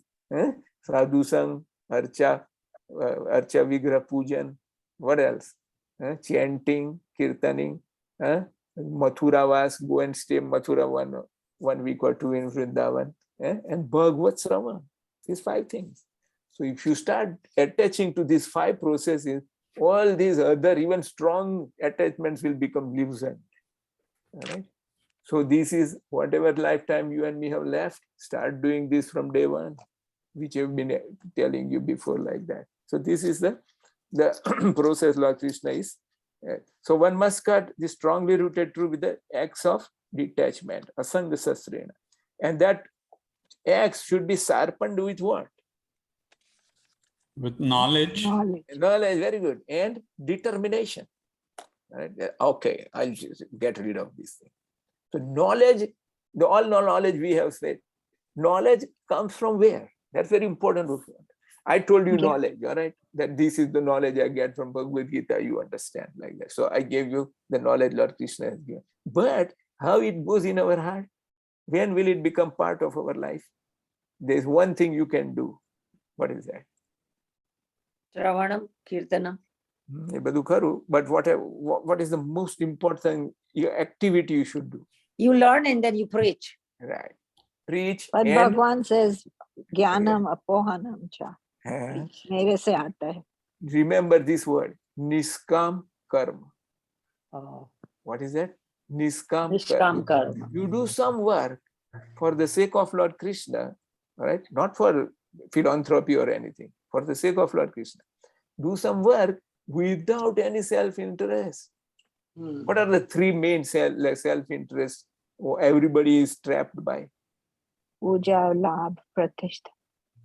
Sadhu sang, archa vigraha pujan. What else? Chanting, kirtaning, Mathura vas, go and stay Mathura 1 week or 2 in Vrindavan, and Bhagavad Sravan. These 5 things. So if you start attaching to these 5 processes, all these other even strong attachments will become loosened. All right. So this is whatever lifetime you and me have left, start doing this from day one, which I've been telling you before like that. So this is the process Lord Krishna is. So one must cut the strongly rooted truth with the axe of detachment, asanga sasrena. And that axe should be sharpened with what? With knowledge. Knowledge, very good. And determination. Right? Okay, I'll just get rid of this thing. So knowledge, all knowledge we have said, knowledge comes from where? That's very important. I told you knowledge, all right? That this is the knowledge I get from Bhagavad Gita, you understand like that. So I gave you the knowledge Lord Krishna has given. But how it goes in our heart, when will it become part of our life? There's one thing you can do. What is that? Shravanam, Kirtanam. But what is the most important activity you should do? You learn and then you preach. Right. Preach. But and Bhagwan says, Jnanam apohanam cha. Mere se aata hai. Remember this word, niskam karma. Oh. What is that? Niskam Nishkam karma. You do some work for the sake of Lord Krishna, right? Not for philanthropy or anything, for the sake of Lord Krishna. Do some work without any self-interest. What are the 3 main self-interests everybody is trapped by? Puja, labh, pratishtha.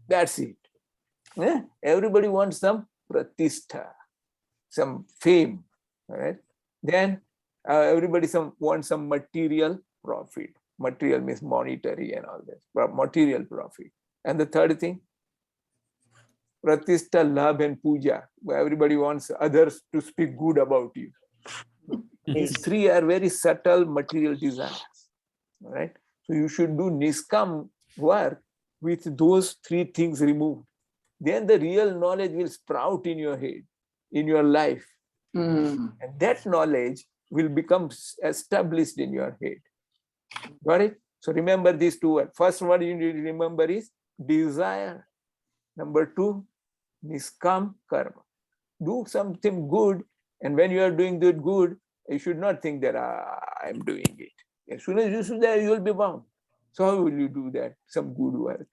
That's it. Everybody wants some pratishtha, some fame, right? Then everybody wants some material profit. Material means monetary and all that, material profit. And the third thing, Pratishta, Labh and Puja, where everybody wants others to speak good about you. These three are very subtle material desires. All right. So you should do niskam work with those three things removed. Then the real knowledge will sprout in your head, in your life. And that knowledge will become established in your head. Got it? So remember these two words. First one you need to remember is desire. Number two, niskam karma. Do something good, and when you are doing that good, you should not think that I am doing it. As soon as you do that, you will be bound. So how will you do that? Some good work.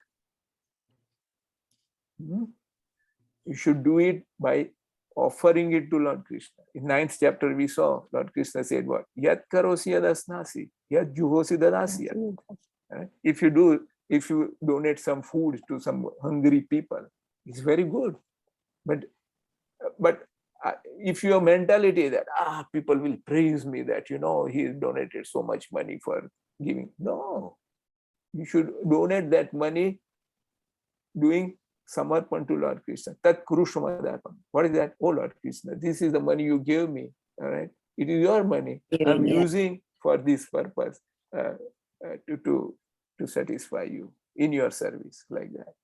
You should do it by offering it to Lord Krishna. In 9th chapter, we saw Lord Krishna said what? Yat karosi yadasnasi, yat juhosi dadasya. If you donate some food to some hungry people, it's very good. But if your mentality that people will praise me that he donated so much money for giving, no, you should donate that money doing samarpan to Lord Krishna. Tat kurushamadharpan. What is that? Oh Lord Krishna, this is the money you gave me. All right, it is your money. I'm using for this purpose to satisfy you in your service, like that.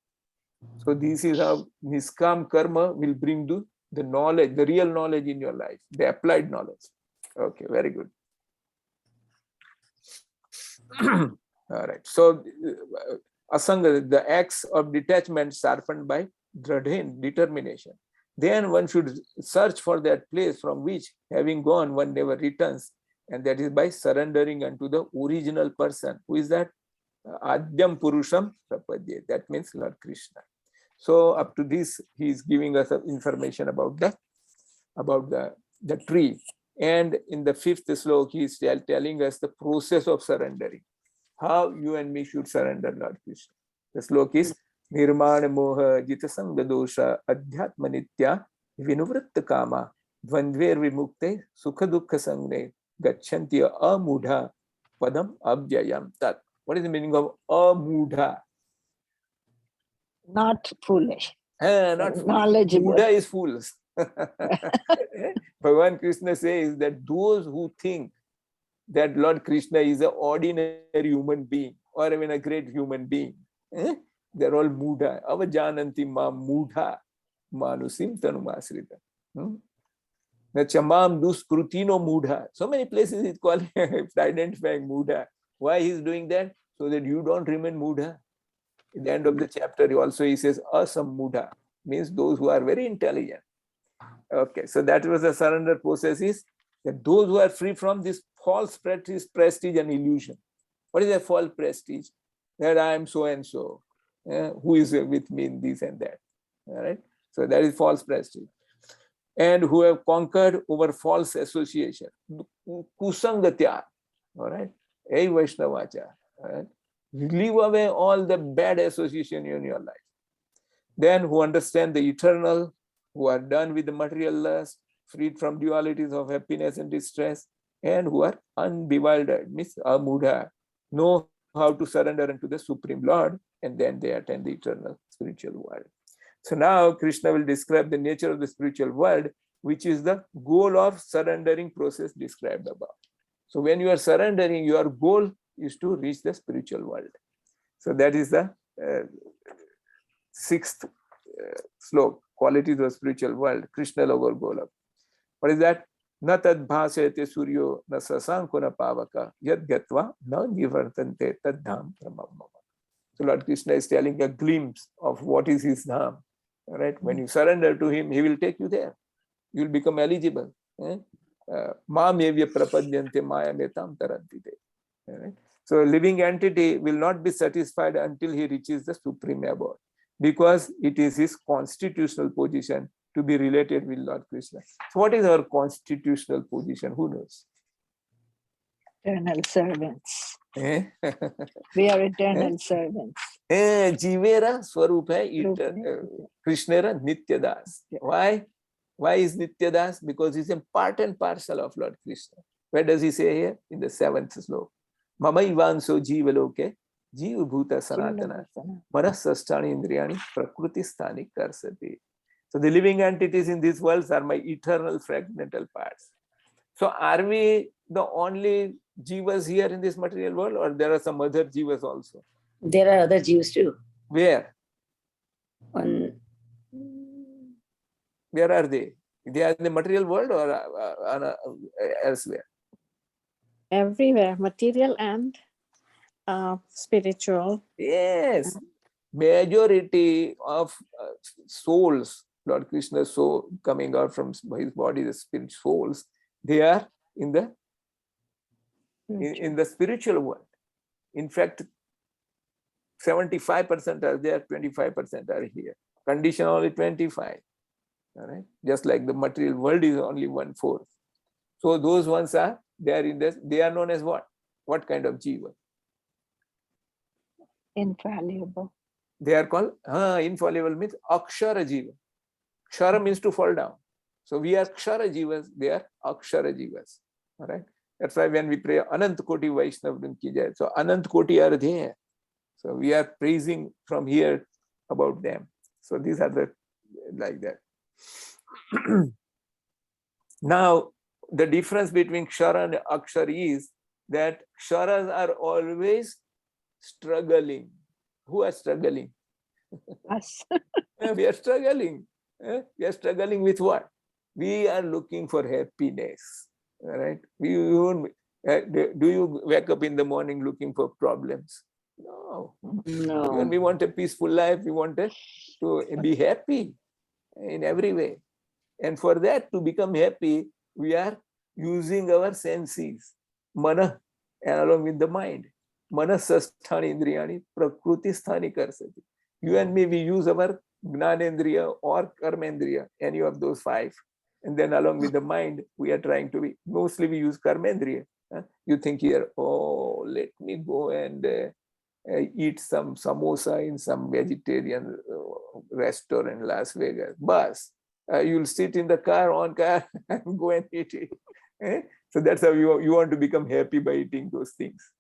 So this is how niskam karma will bring the knowledge, the real knowledge in your life, the applied knowledge. Okay, very good. All right. So asanga, the acts of detachment sharpened by dradhen, determination. Then one should search for that place from which, having gone, one never returns, and that is by surrendering unto the original person. Who is that? Adyam Purusham Prapadye. That means Lord Krishna. So up to this, he is giving us information about the tree. And in the 5th slok, he is telling us the process of surrendering. How you and me should surrender Lord Krishna. The slok is Nirmana Moha Jitasanga Dosha Adhyatma Nitya Vinuvritta Kama Dvandver Vimukte Sukha Dukha Sangne Gacchantya Amudha Padam Abjayam Tat. What is the meaning of amudha? Not foolish. Not foolish. Knowledgeable. Buddha is fools. Bhagavan Krishna says that those who think that Lord Krishna is an ordinary human being or even a great human being, they're all mudha. Avajananti ma mudha manusim tanumasrita. Nachamam duskrutino mudha. So many places it's called identifying mudha. Why he's doing that? So that you don't remain mudha. In the end of the chapter, he says, asam mudha, means those who are very intelligent. Okay, so that was the surrender process, is that those who are free from this false prestige and illusion. What is a false prestige? That I am so and so. Who is with me in this and that? All right. So that is false prestige. And who have conquered over false association. Kusangatya. All right. Hey Vaishnavacha. All right. Leave away all the bad association in your life. Then who understand the eternal, who are done with the material lust, freed from dualities of happiness and distress, and who are unbewildered, means amudha, know how to surrender unto the Supreme Lord, and then they attain the eternal spiritual world. So now Krishna will describe the nature of the spiritual world, which is the goal of surrendering process described above. So when you are surrendering, your goal is to reach the spiritual world. So that is the 6th slok, qualities of the spiritual world, Krishna lover goal. What is that? Na tad bhasayate suryo na sasanko na pavaka yad gatva na nivartante tad dham brahmam. So Lord Krishna is telling a glimpse of what is his dham. All right? When you surrender to him, he will take you there. You will become eligible. Ma mevya prapadyante maya metam tarantite. Right? So a living entity will not be satisfied until he reaches the supreme abode, because it is his constitutional position to be related with Lord Krishna. So what is our constitutional position? Who knows? Eternal servants. We are eternal servants. Jivera Swarup hai Krishnera Nityadas. Why? Why is Nityadas? Because he's a part and parcel of Lord Krishna. Where does he say here? In the 7th slok. Mama Ivanso Jivaloke, Jiva Bhuta Sanatana, Manasasthani Indriyani, Prakruti Sthani Karsati. So the living entities in these worlds are my eternal fragmental parts. So are we the only jivas here in this material world, or there are some other jivas also? There are other Jews too. Where? On Where are they? They are in the material world or elsewhere? everywhere, material and spiritual. Yes. Majority of souls, Lord Krishna's soul coming out from his body, the spirit souls, they are in the in the spiritual world. In fact, 75% are there, 25% are here. Condition only 25. All right. Just like the material world is only 1/4. So those ones are there in this, they are known as what? What kind of jiva? Infallible. They are called infallible means akshara jiva. Kshara means to fall down. So we are kshara jivas, they are akshara jivas. All right. That's why when we pray Anant Koti Vaishnav Ki Jai, so Anant Koti are there. So we are praising from here about them. So these are the like that. Now, the difference between kshara and akshara is that ksharas are always struggling. Who are struggling? Us. We are struggling. We are struggling with what? We are looking for happiness. All right. Do you wake up in the morning looking for problems? No. When we want a peaceful life, we want to be happy in every way. And for that to become happy, we are using our senses, mana, and along with the mind. Manasasthani indriyani, prakruti sthani karsati. You and me, we use our gnanendriya or karmendriya, any of those 5. And then along with the mind, we are trying to be, mostly we use karmendriya. You think here, oh, let me go and eat some samosa in some vegetarian restaurant in Las Vegas. Bus. You'll sit in the car and go and eat it. So that's how you want to become happy by eating those things.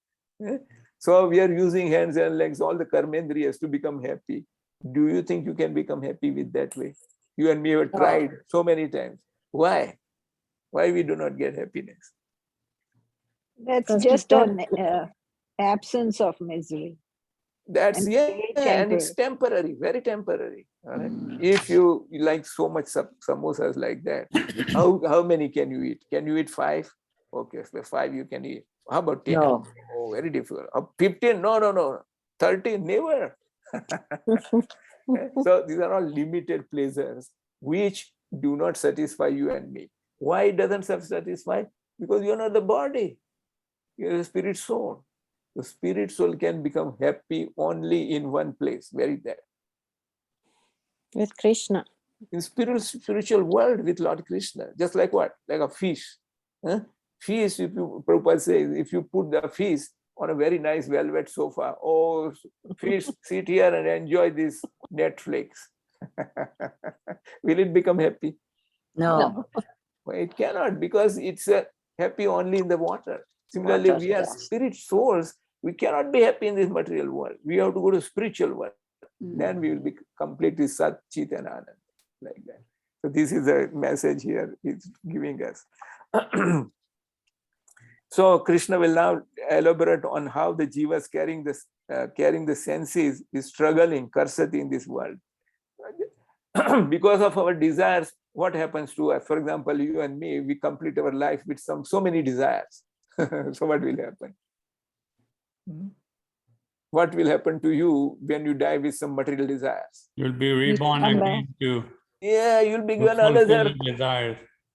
So we are using hands and legs, all the karmendriyas to become happy. Do you think you can become happy with that way? You and me have tried so many times. Why? Why we do not get happiness? That's just an absence of misery. That's and it's temporary, very temporary. Right? If you like so much samosas like that, how many can you eat? Can you eat 5? Okay, so 5 you can eat. How about 10? No. Oh, very difficult. 15? No. 30? Never. So these are all limited pleasures which do not satisfy you and me. Why it doesn't satisfy? Because you're not the body. You're a spirit soul. The spirit soul can become happy only in one place. Where is that? With Krishna. In spiritual world with Lord Krishna. Just like what? Like a fish. Fish, Prabhupada says, if you put the fish on a very nice velvet sofa, oh, fish, sit here and enjoy this Netflix. Will it become happy? No. It cannot, because it's happy only in the water. Similarly, we are spirit souls. We cannot be happy in this material world. We have to go to spiritual world. Then we will be completely Sat, Chit and Anand. Like that. So this is a message here he's giving us. So Krishna will now elaborate on how the jivas carrying the senses is struggling, karsati, in this world. Because of our desires, what happens to us? For example, you and me, we complete our life with so many desires. So what will happen? What will happen to you when you die with some material desires? You'll be reborn again too. Yeah, you'll be given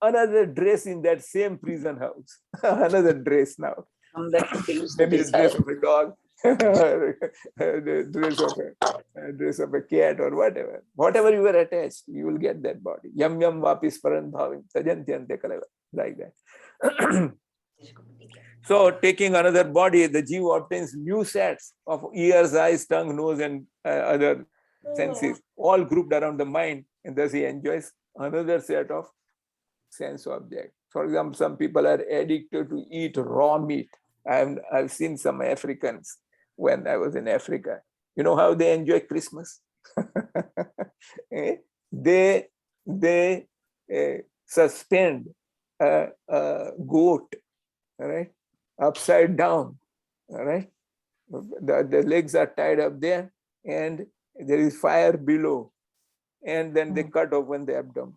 another dress in that same prison house. Another dress now. Maybe the dress of a dog, the dress of a cat, or whatever. Whatever you were attached, you will get that body. Yam yam vapis paran bhavim tajantyante kalava. Like that. So taking another body, the jiva obtains new sets of ears, eyes, tongue, nose, and other senses, all grouped around the mind, and thus he enjoys another set of sense objects. For example, some people are addicted to eat raw meat. I've seen some Africans when I was in Africa. You know how they enjoy Christmas? They suspend a goat, all right, upside down, all right. The legs are tied up there, and there is fire below, and then they cut open the abdomen.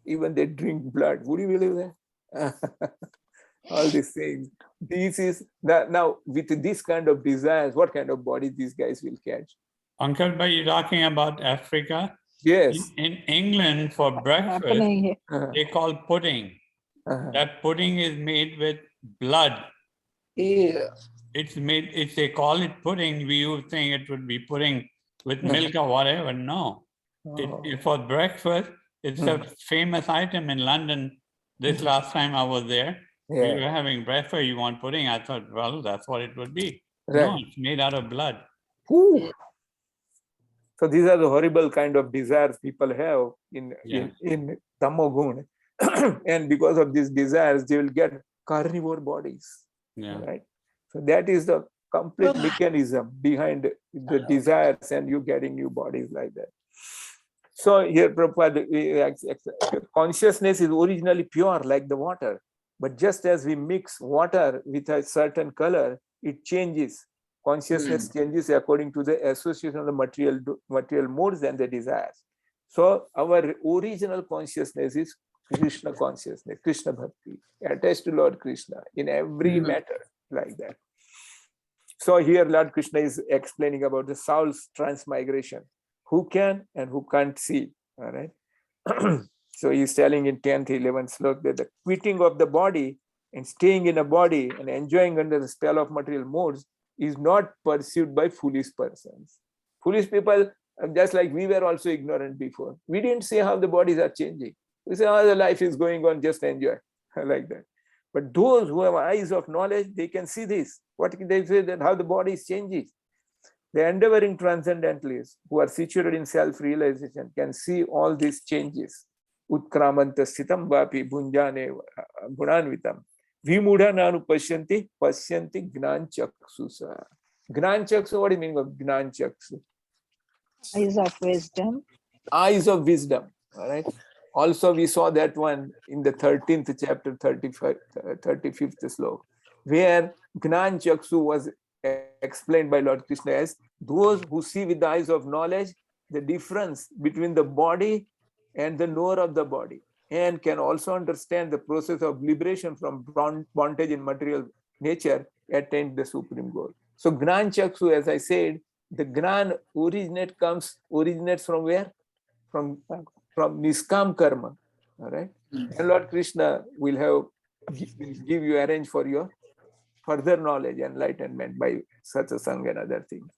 Even they drink blood. Would you believe that? All these things. This is that now with this kind of desires, what kind of body these guys will catch? Uncle, but you're talking about Africa? Yes. In England, for breakfast, happening here. they call pudding. That pudding is made with blood. Yeah. It's made, if they call it pudding, we would think it would be pudding with milk or whatever. No. For breakfast, it's a famous item in London. This last time I was there, we were having breakfast, you want pudding? I thought, well, that's what it would be. Right. No, it's made out of blood. Ooh. So these are the horrible kind of desires people have in Tamogun. And because of these desires, they will get carnivore bodies. Yeah. Right. So that is the complete mechanism behind the desires and you getting new bodies like that. So here, Prabhupada, consciousness is originally pure like the water. But just as we mix water with a certain color, it changes. Consciousness changes according to the association of the material modes and the desires. So our original consciousness is Krishna consciousness, Krishna Bhakti, attached to Lord Krishna in every matter like that. So here Lord Krishna is explaining about the soul's transmigration. Who can and who can't see, all right? So he's telling in 10th, 11th slok that the quitting of the body and staying in a body and enjoying under the spell of material modes is not pursued by foolish persons. Foolish people, just like we were also ignorant before. We didn't see how the bodies are changing. We say, oh, the life is going on, just enjoy, like that. But those who have eyes of knowledge, they can see this. What they say that how the body is changing. The endeavoring transcendentalists who are situated in self-realization can see all these changes. Utkramanta sthitam vapi bhunjane gunanvitam. Vimudha nanu pashyanti gnanchaksusa. Gnanchaksu, what do you mean of gnanchaksu? Eyes of wisdom. Eyes of wisdom, all right? Also, we saw that one in the 13th chapter, 35th slok, where gnanchaksu was explained by Lord Krishna as those who see with the eyes of knowledge the difference between the body and the knower of the body, and can also understand the process of liberation from bondage in material nature, attained the supreme goal. So Gnan Chaksu, as I said, the Gnan originates from where? From Niskam Karma. All right. And Lord Krishna will give you arrange for your further knowledge, enlightenment by satsang and other things,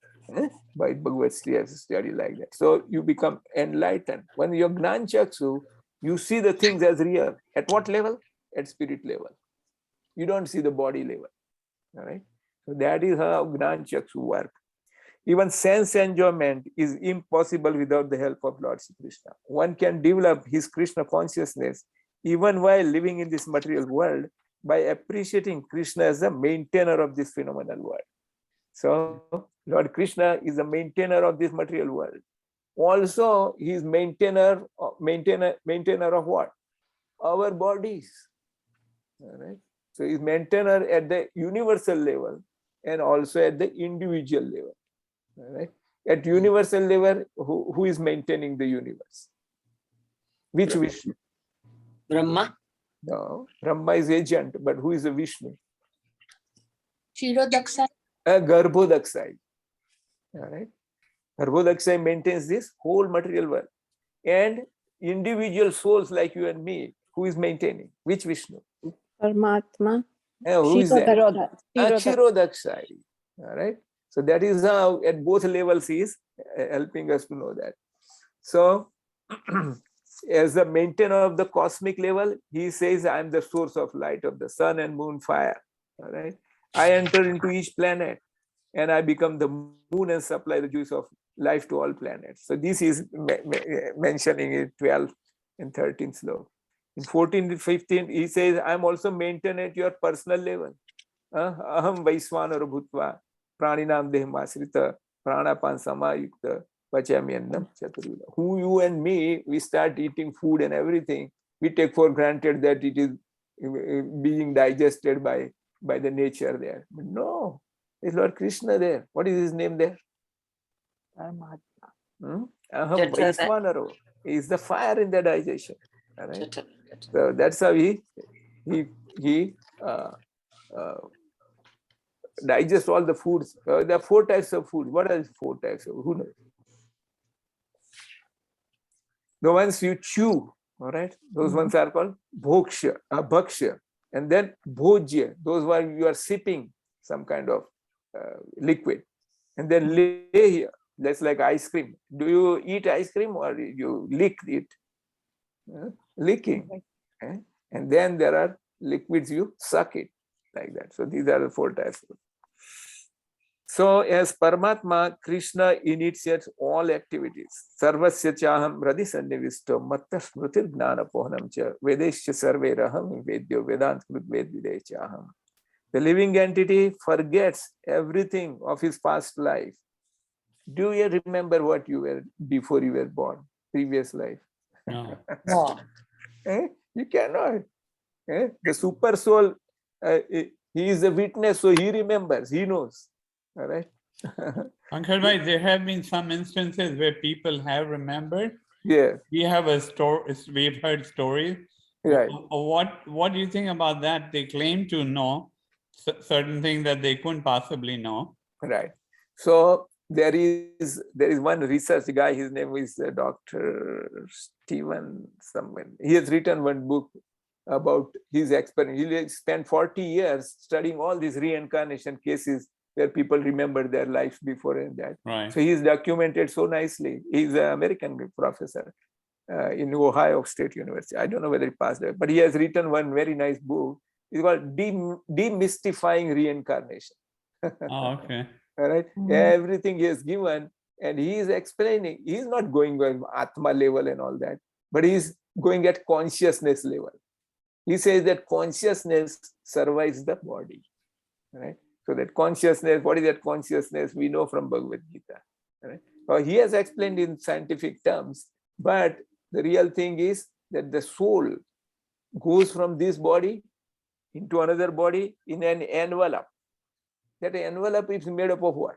by Bhagavad study like that. So you become enlightened. When you're Gnan Chaksu, you see the things as real. At what level? At spirit level. You don't see the body level. All right. So that is how Gnan Chaksu works. Even sense enjoyment is impossible without the help of Lord Krishna. One can develop his Krishna consciousness even while living in this material world by appreciating Krishna as the maintainer of this phenomenal world. So Lord Krishna is the maintainer of this material world. Also, he is maintainer of what? Our bodies. All right. So he is maintainer at the universal level and also at the individual level. All right. At universal level, who is maintaining the universe? Which Vishnu? Brahma. No, Brahma is agent, but who is the Vishnu? Kshirodaksha. Garbhodaksai. All right. Garbhodaksai maintains this whole material world. And individual souls like you and me, who is maintaining? Which Vishnu? Paramatma. Who is that? Kshirodaksai. All right. So that is how at both levels he is helping us to know that. So as the maintainer of the cosmic level, he says, I am the source of light of the sun and moon fire. All right. I enter into each planet and I become the moon and supply the juice of life to all planets. So this is mentioning in 12th and 13th sloka. In 14 to 15, he says, I'm also maintained at your personal level. Aham Vaiswanara Bhutva, Praninam Dehamasrita, Pranapan Samayukta, Pachamyanam Chaturveda. Who you and me, we start eating food and everything. We take for granted that it is being digested by the nature there. But no, it's Lord Krishna there. What is his name there? Paramatma. Aham Vaiswanara. He is the fire in the digestion. Right? So that's how he digests all the foods. There are 4 types of food. What are the 4 types of? Who knows? The ones you chew, all right? Those ones are called bhoksha, bhaksha, and then bhojya. Those where you are sipping some kind of liquid, and then lehya. That's like ice cream. Do you eat ice cream or you lick it? Licking. Okay? And then there are liquids, you suck it like that. So these are the 4 types. So as Paramatma, Krishna initiates all activities. Sarvasya chaham radhi sannivisto matta smrutir gnana pohanam cha vedesya sarve raham vedyo vedant krut ved videh chaham. The living entity forgets everything of his past life. Do you remember what you were before you were born? Previous life? No. You cannot. The super soul, he is a witness, so he remembers, he knows. All right. Uncle Bhai, there have been some instances where people have remembered. Yeah. We have a story. We've heard stories. Right. What do you think about that? They claim to know certain things that they couldn't possibly know. Right. So there is one research guy. His name is Dr. Stephen someone. He has written one book about his experience. He spent 40 years studying all these reincarnation cases where people remember their lives before and that. Right. So he's documented so nicely. He's an American professor in Ohio State University. I don't know whether he passed it, but he has written one very nice book. It's called Demystifying Reincarnation. Oh, okay. All right. Everything he has given, and he is explaining. He is not going on Atma level and all that, but he is going at consciousness level. He says that consciousness survives the body. Right. So that consciousness, what is that consciousness? We know from Bhagavad Gita. Right? Well, he has explained in scientific terms, but the real thing is that the soul goes from this body into another body in an envelope. That envelope is made up of what?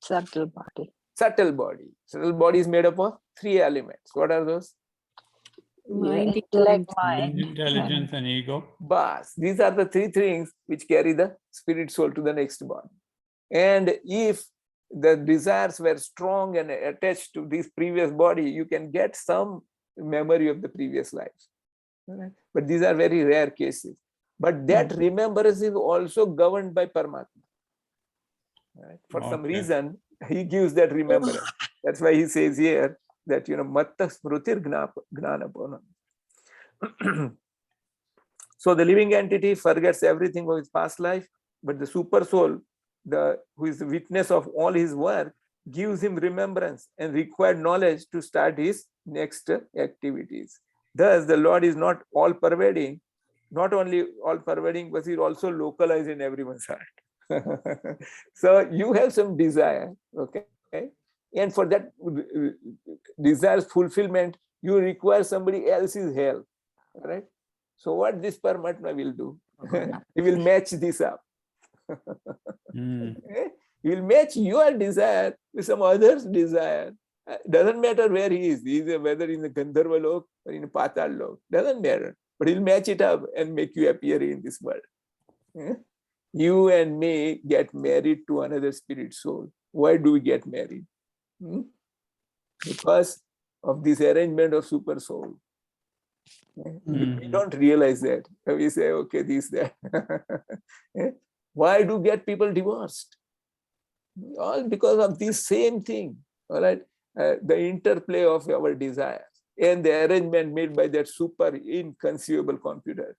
Subtle body. Subtle body. Subtle body is made up of 3 elements. What are those? Mind, Intellect, Mind, mind. intelligence, and ego. Bas. These are the 3 things which carry the spirit soul to the next body. And if the desires were strong and attached to this previous body, you can get some memory of the previous lives. Right? But these are very rare cases. But that remembrance is also governed by Paramatma. Right? For some reason, he gives that remembrance. That's why he says here that, matta smrutir gnana ponam. So the living entity forgets everything of his past life, but the super soul, who is the witness of all his work, gives him remembrance and required knowledge to start his next activities. Thus, the Lord is not all pervading, not only all pervading, but he is also localized in everyone's heart. So you have some desire, okay? And for that desire fulfillment, you require somebody else's help, right? So what this Paramatma will do? He will match this up. He will match your desire with some other's desire. Doesn't matter where he is, whether in the Gandharva Lok or in the Patal Lok, doesn't matter. But he'll match it up and make you appear in this world. You and me get married to another spirit soul. Why do we get married? Because of this arrangement of super soul. We don't realize that. We say, okay, this, that. Why do get people divorced? All because of this same thing. All right, the interplay of our desires and the arrangement made by that super inconceivable computer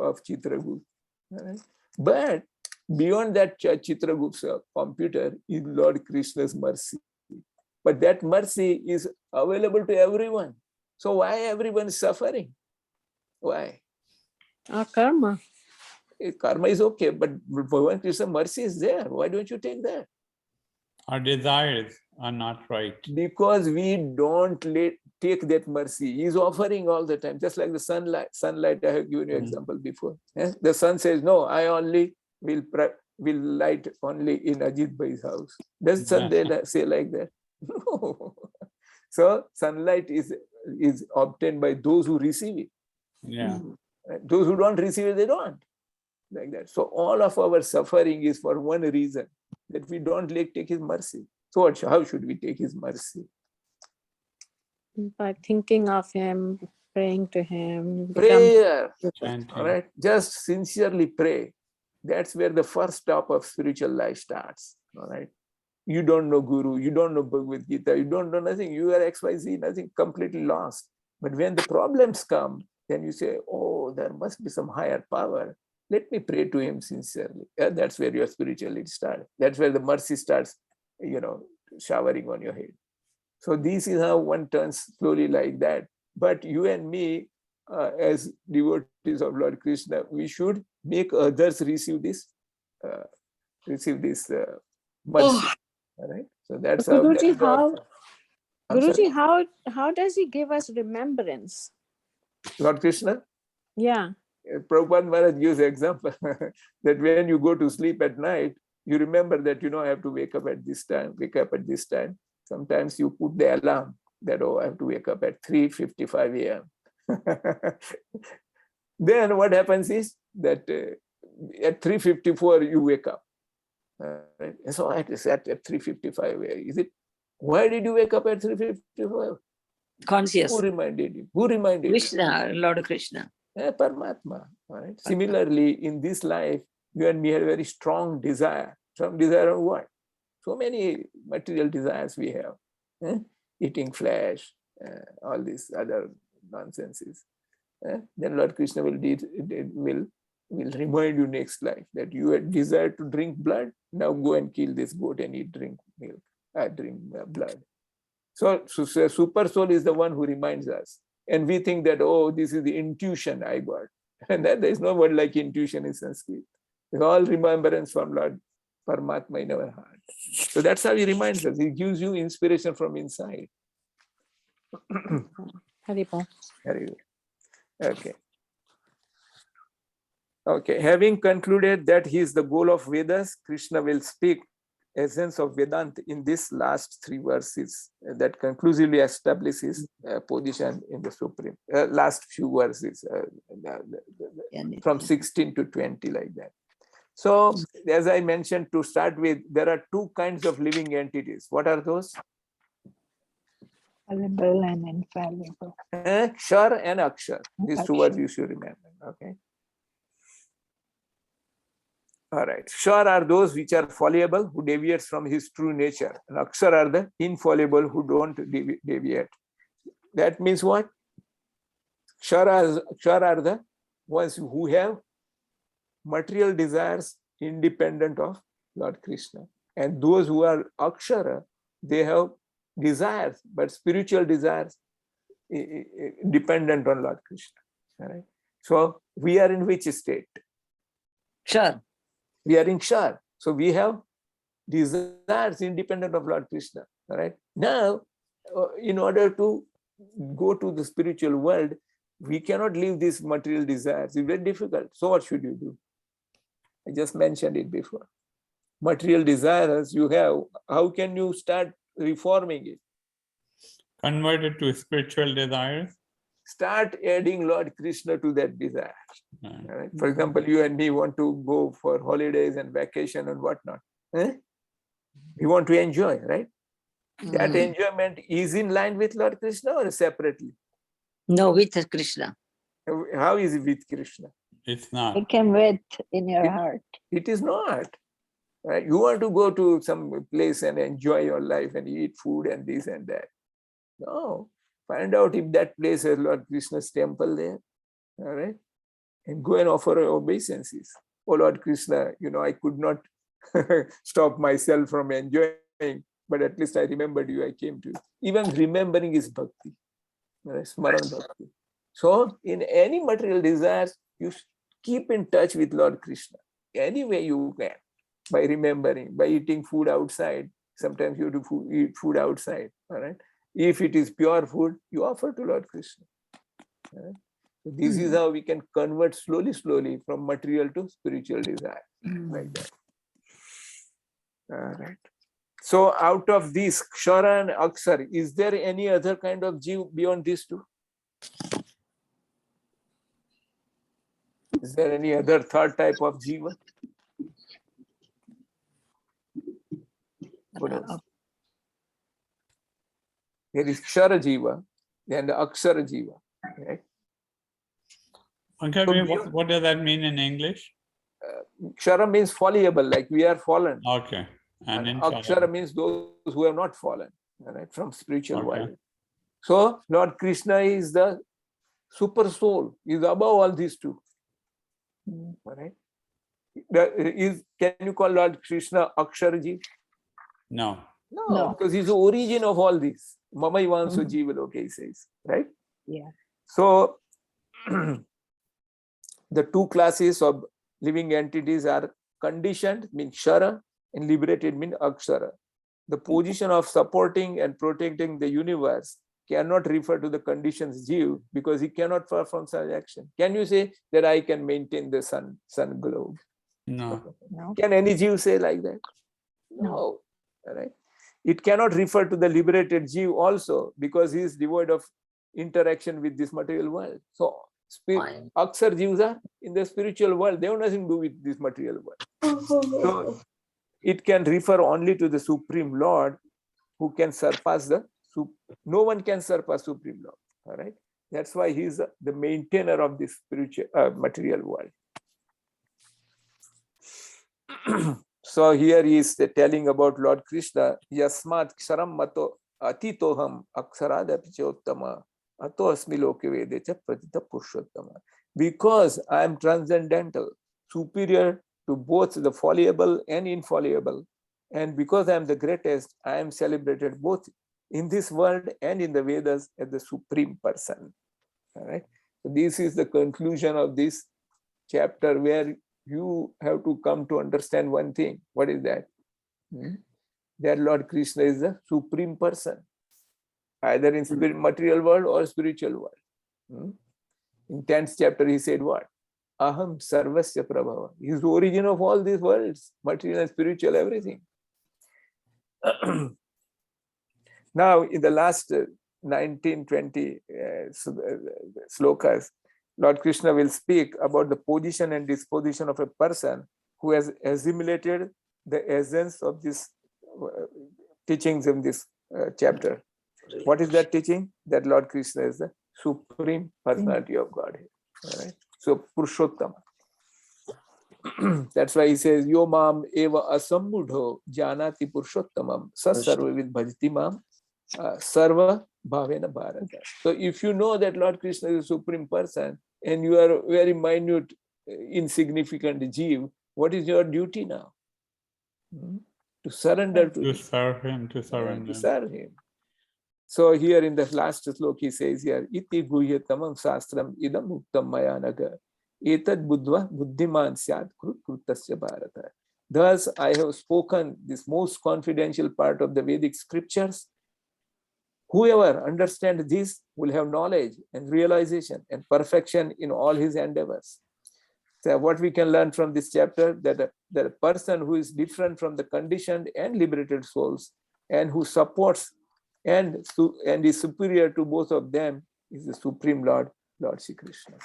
of Chitragut. Right? But beyond that Chitragup's computer is Lord Krishna's mercy. But that mercy is available to everyone. So why everyone is suffering? Why? Our karma. Karma is okay, but Bhagavan Krishna mercy is there. Why don't you take that? Our desires are not right. Because we don't take that mercy. He is offering all the time, just like the sunlight. Sunlight, I have given you example before. The sun says, no, I only will light only in Ajit Bhai's house. Does sun say like that? No. So sunlight is obtained by those who receive it. Yeah. Those who don't receive it, they don't. Like that. So all of our suffering is for one reason, that we don't take his mercy. So how should we take his mercy? By thinking of him, praying to him. Prayer. Chanting. All right. Just sincerely pray. That's where the first stop of spiritual life starts. All right. You don't know Guru, you don't know Bhagavad Gita, you don't know nothing, you are XYZ, nothing, completely lost. But when the problems come, then you say, oh, there must be some higher power. Let me pray to him sincerely. That's where your spirituality starts. That's where the mercy starts, showering on your head. So this is how one turns slowly like that. But you and me, as devotees of Lord Krishna, we should make others receive this mercy. All right. So that's Guruji, how. how does he give us remembrance? Lord Krishna? Yeah. Prabhupada Maharaj gives an example that when you go to sleep at night, you remember that, I have to wake up at this time. Sometimes you put the alarm that, I have to wake up at 3:55 a.m. Then what happens is that at 3:54 you wake up. Right? And so I sat at 3:55. Is it? Why did you wake up at 3:55? Conscious. Who reminded you? Who reminded Krishna, Lord Krishna. Paramatma. Right? Similarly, in this life, you and me have a very strong desire. Some desire of what? So many material desires we have. Eating flesh, all these other nonsenses. Then Lord Krishna will remind you next life that you had desired to drink blood. Now go and kill this goat and drink milk. Drink blood. So super soul is the one who reminds us. And we think that, this is the intuition I got. And then there is no word like intuition in Sanskrit. It's all remembrance from Lord Paramatma in our heart. So that's how he reminds us. He gives you inspiration from inside. Haribol. Okay. Okay. Having concluded that he is the goal of Vedas, Krishna will speak essence of Vedanti in this last 3 verses that conclusively establishes position in the Supreme. Last few verses from 16 to 20 like that. So as I mentioned to start with, there are 2 kinds of living entities. What are those? Fallible and infallible. Kshar and Akshar. These 2 words you should remember. Okay. All right. Kshar are those which are fallible, who deviates from his true nature. And Akshar are the infallible, who don't deviate. That means what? Kshar are the ones who have material desires independent of Lord Krishna. And those who are Akshara, they have desires, but spiritual desires dependent on Lord Krishna. All right. So we are in which state? Sure. We are in Kshar. So we have desires independent of Lord Krishna. All right. Now, in order to go to the spiritual world, we cannot leave these material desires. It's very difficult. So what should you do? I just mentioned it before. Material desires you have, how can you start reforming it? Convert it to spiritual desires. Start adding Lord Krishna to that desire. Right. Right? For example, you and me want to go for holidays and vacation and whatnot. We want to enjoy, right? That enjoyment is in line with Lord Krishna or separately? No, with Krishna. How is it with Krishna? It's not. It can wait in your heart. It is not. Right? You want to go to some place and enjoy your life and eat food and this and that. No. Find out if that place has Lord Krishna's temple there. All right. And go and offer obeisances. Oh Lord Krishna, I could not stop myself from enjoying, but at least I remembered you, I came to you. Even remembering is bhakti. Smaran Bhakti. So in any material desires, you keep in touch with Lord Krishna any way you can, by remembering, by eating food outside. Sometimes you have to eat food outside. All right. If it is pure food, you offer to Lord Krishna. All right? So this is how we can convert slowly from material to spiritual desire, like that. All right. So out of these Kshara and Akshar, is there any other kind of Jeev beyond these two? Is there any other third type of Jiva? What else? There is Kshara Jiva and Akshara Jiva. Right? What does that mean in English? Kshara means fallible, like we are fallen. Okay. And Akshara means those who have not fallen, right, from spiritual world. So Lord Krishna is the super soul, is above all these two. Right? Can you call Lord Krishna Aksharji? No. No, because he's the origin of all this. Mama Ivansu Jiva Loke, he says, right? Yeah. So the two classes of living entities are conditioned, means Kshara, and liberated, means Akshara. The position of supporting and protecting the universe cannot refer to the conditions Jiv, because he cannot perform such action. Can you say that I can maintain the sun globe? No. Can any Jiv say like that? No. All right. It cannot refer to the liberated Jiv also, because he is devoid of interaction with this material world. So Akshar Jivs are in the spiritual world. They have nothing to do with this material world. So it can refer only to the Supreme Lord, who can surpass no one can surpass Supreme Lord. All right. That's why he is the maintainer of this spiritual material world. So here he is telling about Lord Krishna. Yasmat ksharam mato atitoham aksharapi chottama ato asmi loke vedecha pratita purushottama. Because I am transcendental, superior to both the fallible and infallible, and because I am the greatest, I am celebrated both in this world and in the Vedas as the supreme person. All right. So this is the conclusion of this chapter, where you have to come to understand one thing. What is that? That Lord Krishna is the supreme person, either in material world or spiritual world. In 10th chapter, he said what? Aham sarvasya prabhava. He is the origin of all these worlds, material and spiritual, everything. Now, in the last 19-20 slokas, Lord Krishna will speak about the position and disposition of a person who has assimilated the essence of these teachings in this chapter. What is that teaching? That Lord Krishna is the supreme personality of Godhead. All right? So, Purushottama. That's why he says, Yo mam eva asambudho janati purushottamam sasarva vid bhajati mam sarva bhavena bharata. So if you know that Lord Krishna is the supreme person and you are a very minute, insignificant Jeev, what is your duty now? To surrender to him. To surrender. To serve him. So here in the last sloka he says here, Iti guhyatamam sastram idam muktam mayanaga etad buddhva buddhiman syat krut krutasya bharata. Thus I have spoken this most confidential part of the Vedic scriptures. Whoever understands this will have knowledge and realization and perfection in all his endeavors. So what we can learn from this chapter, that the person who is different from the conditioned and liberated souls, and who supports and is superior to both of them, is the Supreme Lord, Lord Shri Krishna.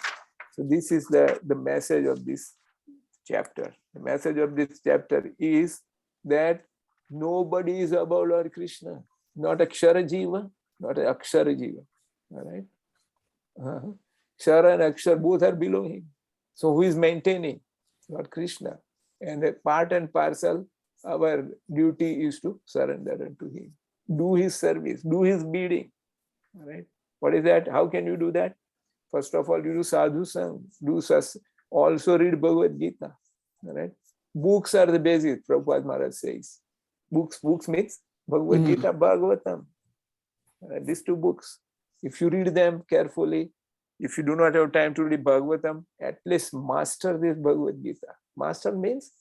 So this is the message of this chapter. The message of this chapter is that nobody is above Lord Krishna. Not a Kshara Jiva, not a Akshara Jiva. All right? Kshara and Akshara both are below him. So who is maintaining? Lord Krishna. And a part and parcel, our duty is to surrender unto him. Do his service, do his bidding. All right? What is that? How can you do that? First of all, you do sadhu sang, also read Bhagavad Gita. All right? Books are the basis, Prabhupada Maharaj says. Books means Bhagavad Gita, Bhagavatam. These two books. If you read them carefully, if you do not have time to read Bhagavatam, at least master this Bhagavad Gita. Master means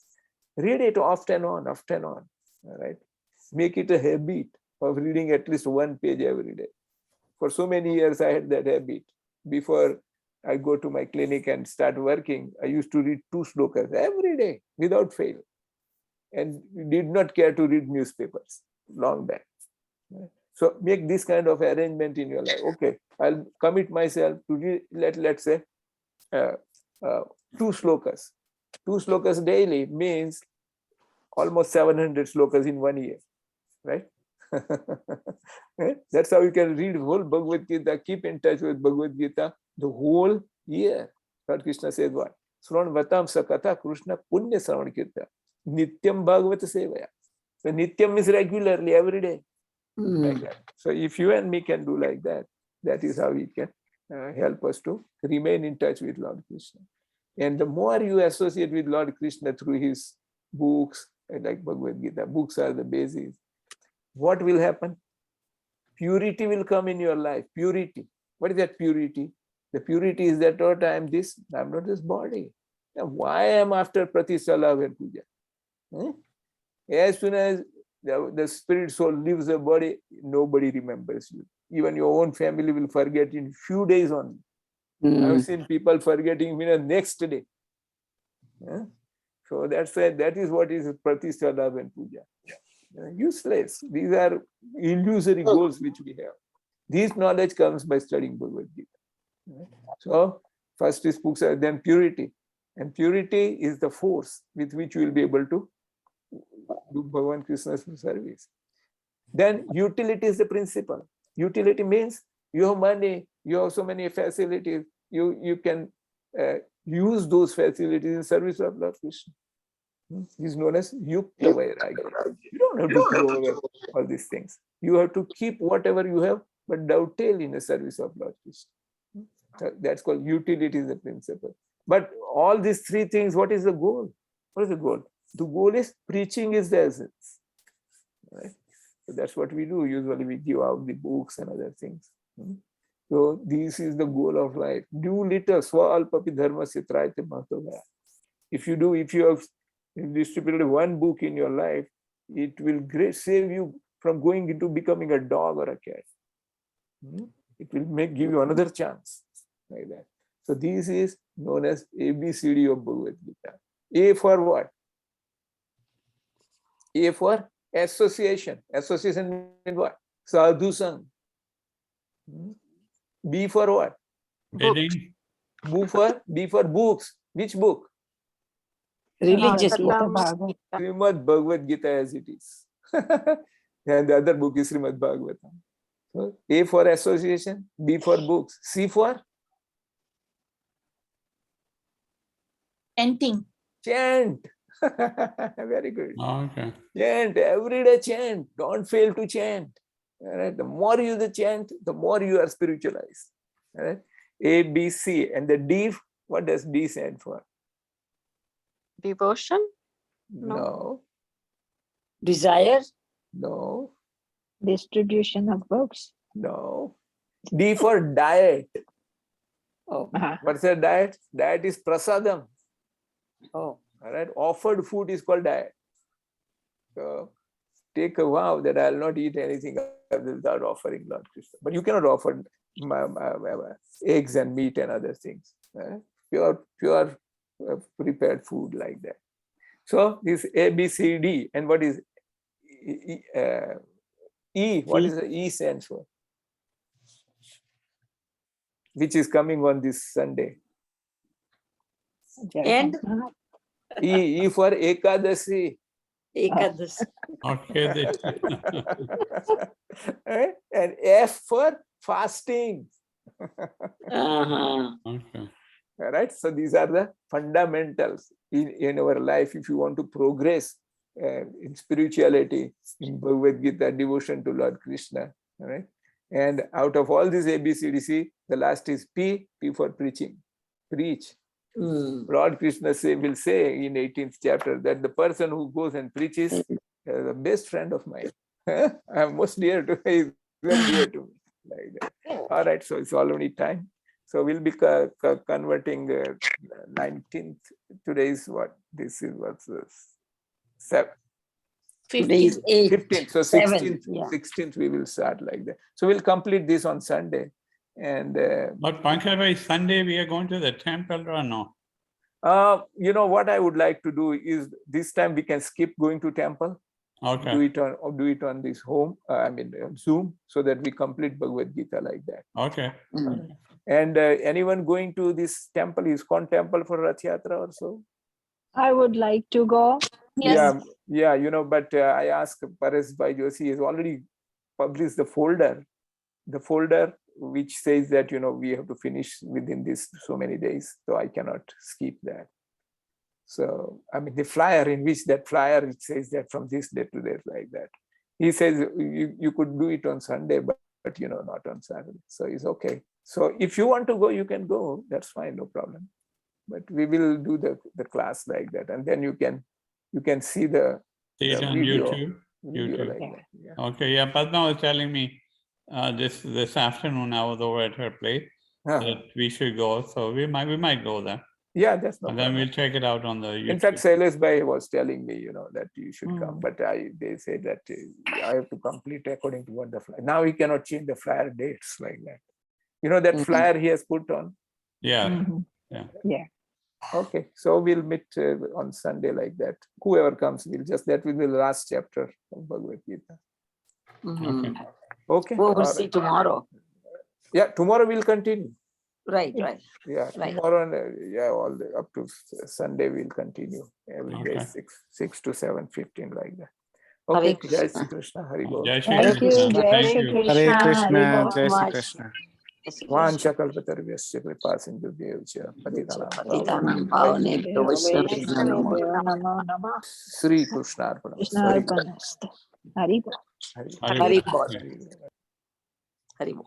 read it often on, all right? Make it a habit of reading at least one page every day. For so many years, I had that habit. Before I go to my clinic and start working, I used to read 2 slokas every day without fail, and did not care to read newspapers long back. So make this kind of arrangement in your life. Okay, I'll commit myself to read, let's say 2 slokas. 2 slokas daily means almost 700 slokas in 1 year, right? That's how you can read whole Bhagavad Gita, keep in touch with Bhagavad Gita the whole year. Lord Krishna says what? Sravan vatam sakatha Krishna punya sravan kirta. Nityam Bhagavata sevaya. So Nityam is regularly, every day. Like that. So if you and me can do like that, that is how we can help us to remain in touch with Lord Krishna. And the more you associate with Lord Krishna through his books, like Bhagavad Gita, books are the basis. What will happen? Purity will come in your life. Purity. What is that purity? The purity is that, oh, I am this, I am not this body. Now, why am I after Pratishtha Labha and Puja? As soon as the spirit soul leaves the body, nobody remembers you. Even your own family will forget in few days only. I've seen people forgetting me the next day. So that's why that is what is Pratishtha Labha and Puja. Useless. These are illusory goals which we have. This knowledge comes by studying Bhagavad Gita. So first is Puksa, then purity. And purity is the force with which you will be able to do Bhagavan Krishna's service. Then utility is the principle. Utility means you have money, you have so many facilities, you can use those facilities in service of Lord Krishna. Is known as Yukta Vairagya. You don't have to throw away all these things. You have to keep whatever you have, but dovetail in the service of Lord Krishna. So that's called utility is the principle. But all these 3 things, what is the goal? What is the goal? The goal is preaching is the essence. Right? So that's what we do. Usually we give out the books and other things. So this is the goal of life. Do little, swa alpapi dharma sitrayate mahatavaya. If you have distributed 1 book in your life, it will save you from going into becoming a dog or a cat. It will give you another chance like that. So this is known as ABCD of Bhagavad Gita. A for what? A for association. Association means what? Sadhu Sang. B for what? Bidding. B for books. Which book? Religious Gita book. Bhagavad. Srimad Bhagavad Gita as it is. And the other book is Srimad Bhagavatam. So A for association, B for books, C for Chanting. chant. Very good. Okay. Chant, every day chant. Don't fail to chant. All right? The more you chant, the more you are spiritualized. All right? A, B, C. And the D, what does D stand for? Devotion. No. Desire. No. Distribution of books. No. D for diet. Oh. What's a diet? Diet is prasadam. Oh. All right. Offered food is called diet. So take a vow that I'll not eat anything without offering Lord Krishna. But you cannot offer eggs and meat and other things. Pure prepared food like that. So this A, B, C, D. And what is E? What is the E stands for? Which is coming on this Sunday. And E for Ekadasi. Ekadasi. Okay. And F for fasting. Uh-huh. Okay. All right. So these are the fundamentals in our life. If you want to progress in spirituality, in Bhagavad Gita, devotion to Lord Krishna. All right. And out of all these ABCDC, the last is P for preaching. Preach. Lord Krishna will say in 18th chapter that the person who goes and preaches is the best friend of mine. I am most dear to him, very dear to me. like that. All right, so it's already time. So we'll be converting 19th. Today is what? This is what's this? 7th. Today is 8. 15th. So 7, 16th, yeah. 16th we will start like that. So we'll complete this on Sunday. And But Pankaj, Sunday we are going to the temple or no? you know what I would like to do is this time we can skip going to temple. Okay. Do it on this home, Zoom, so that we complete Bhagavad Gita like that. Okay. And anyone going to this temple, ISKCON temple for Rath Yatra or so? I would like to go. Yes. Yeah, you know, but I asked Paresh Bhai Joshi has already published the folder which says that, you know, we have to finish within this so many days, so I cannot skip that. So, I mean, the flyer, in which that flyer, it says that from this day to that, like that. He says you could do it on Sunday, but you know, not on Saturday. So it's okay. So if you want to go, you can go. That's fine, no problem. But we will do the class like that, and then you can see the See it on video, YouTube. video like that. Yeah. Okay, yeah, Padma was telling me this afternoon I was over at her place that we should go, so we might go there. Yeah, that's no And problem. then we'll check it out on the YouTube. In fact, Sailesh Bhai was telling me, you know, that you should come, but they say that I have to complete according to what the flyer. Now we cannot change the flyer dates like that. You know that flyer he has put on. Yeah. Yeah. Okay, so we'll meet on Sunday like that. Whoever comes, that will be the last chapter of Bhagavad Gita. Okay. We'll see tomorrow. Yeah, tomorrow we'll continue. Right. Yeah, Right. tomorrow and all the up to Sunday we'll continue every day 6 to 7:15 like that. Okay, Jai Shri Krishna, Hari Bol. Jai Shri Thank you. Krishna. Jai Thank Shri you. Krishna. Hare Hari Krishna, Bol. Jai Shri Krishna. Vanchakalpatarvyasya kripa sindhubhyevcha patitanam Patitanam Vaishnavebhyo, Vaishnavebhyo namo Namo Namah. Sri Krishna Arpanam. Krishna Arpanamastu. Hari Bol. Hari Hari Hari Bol. Bol. Hari Bol.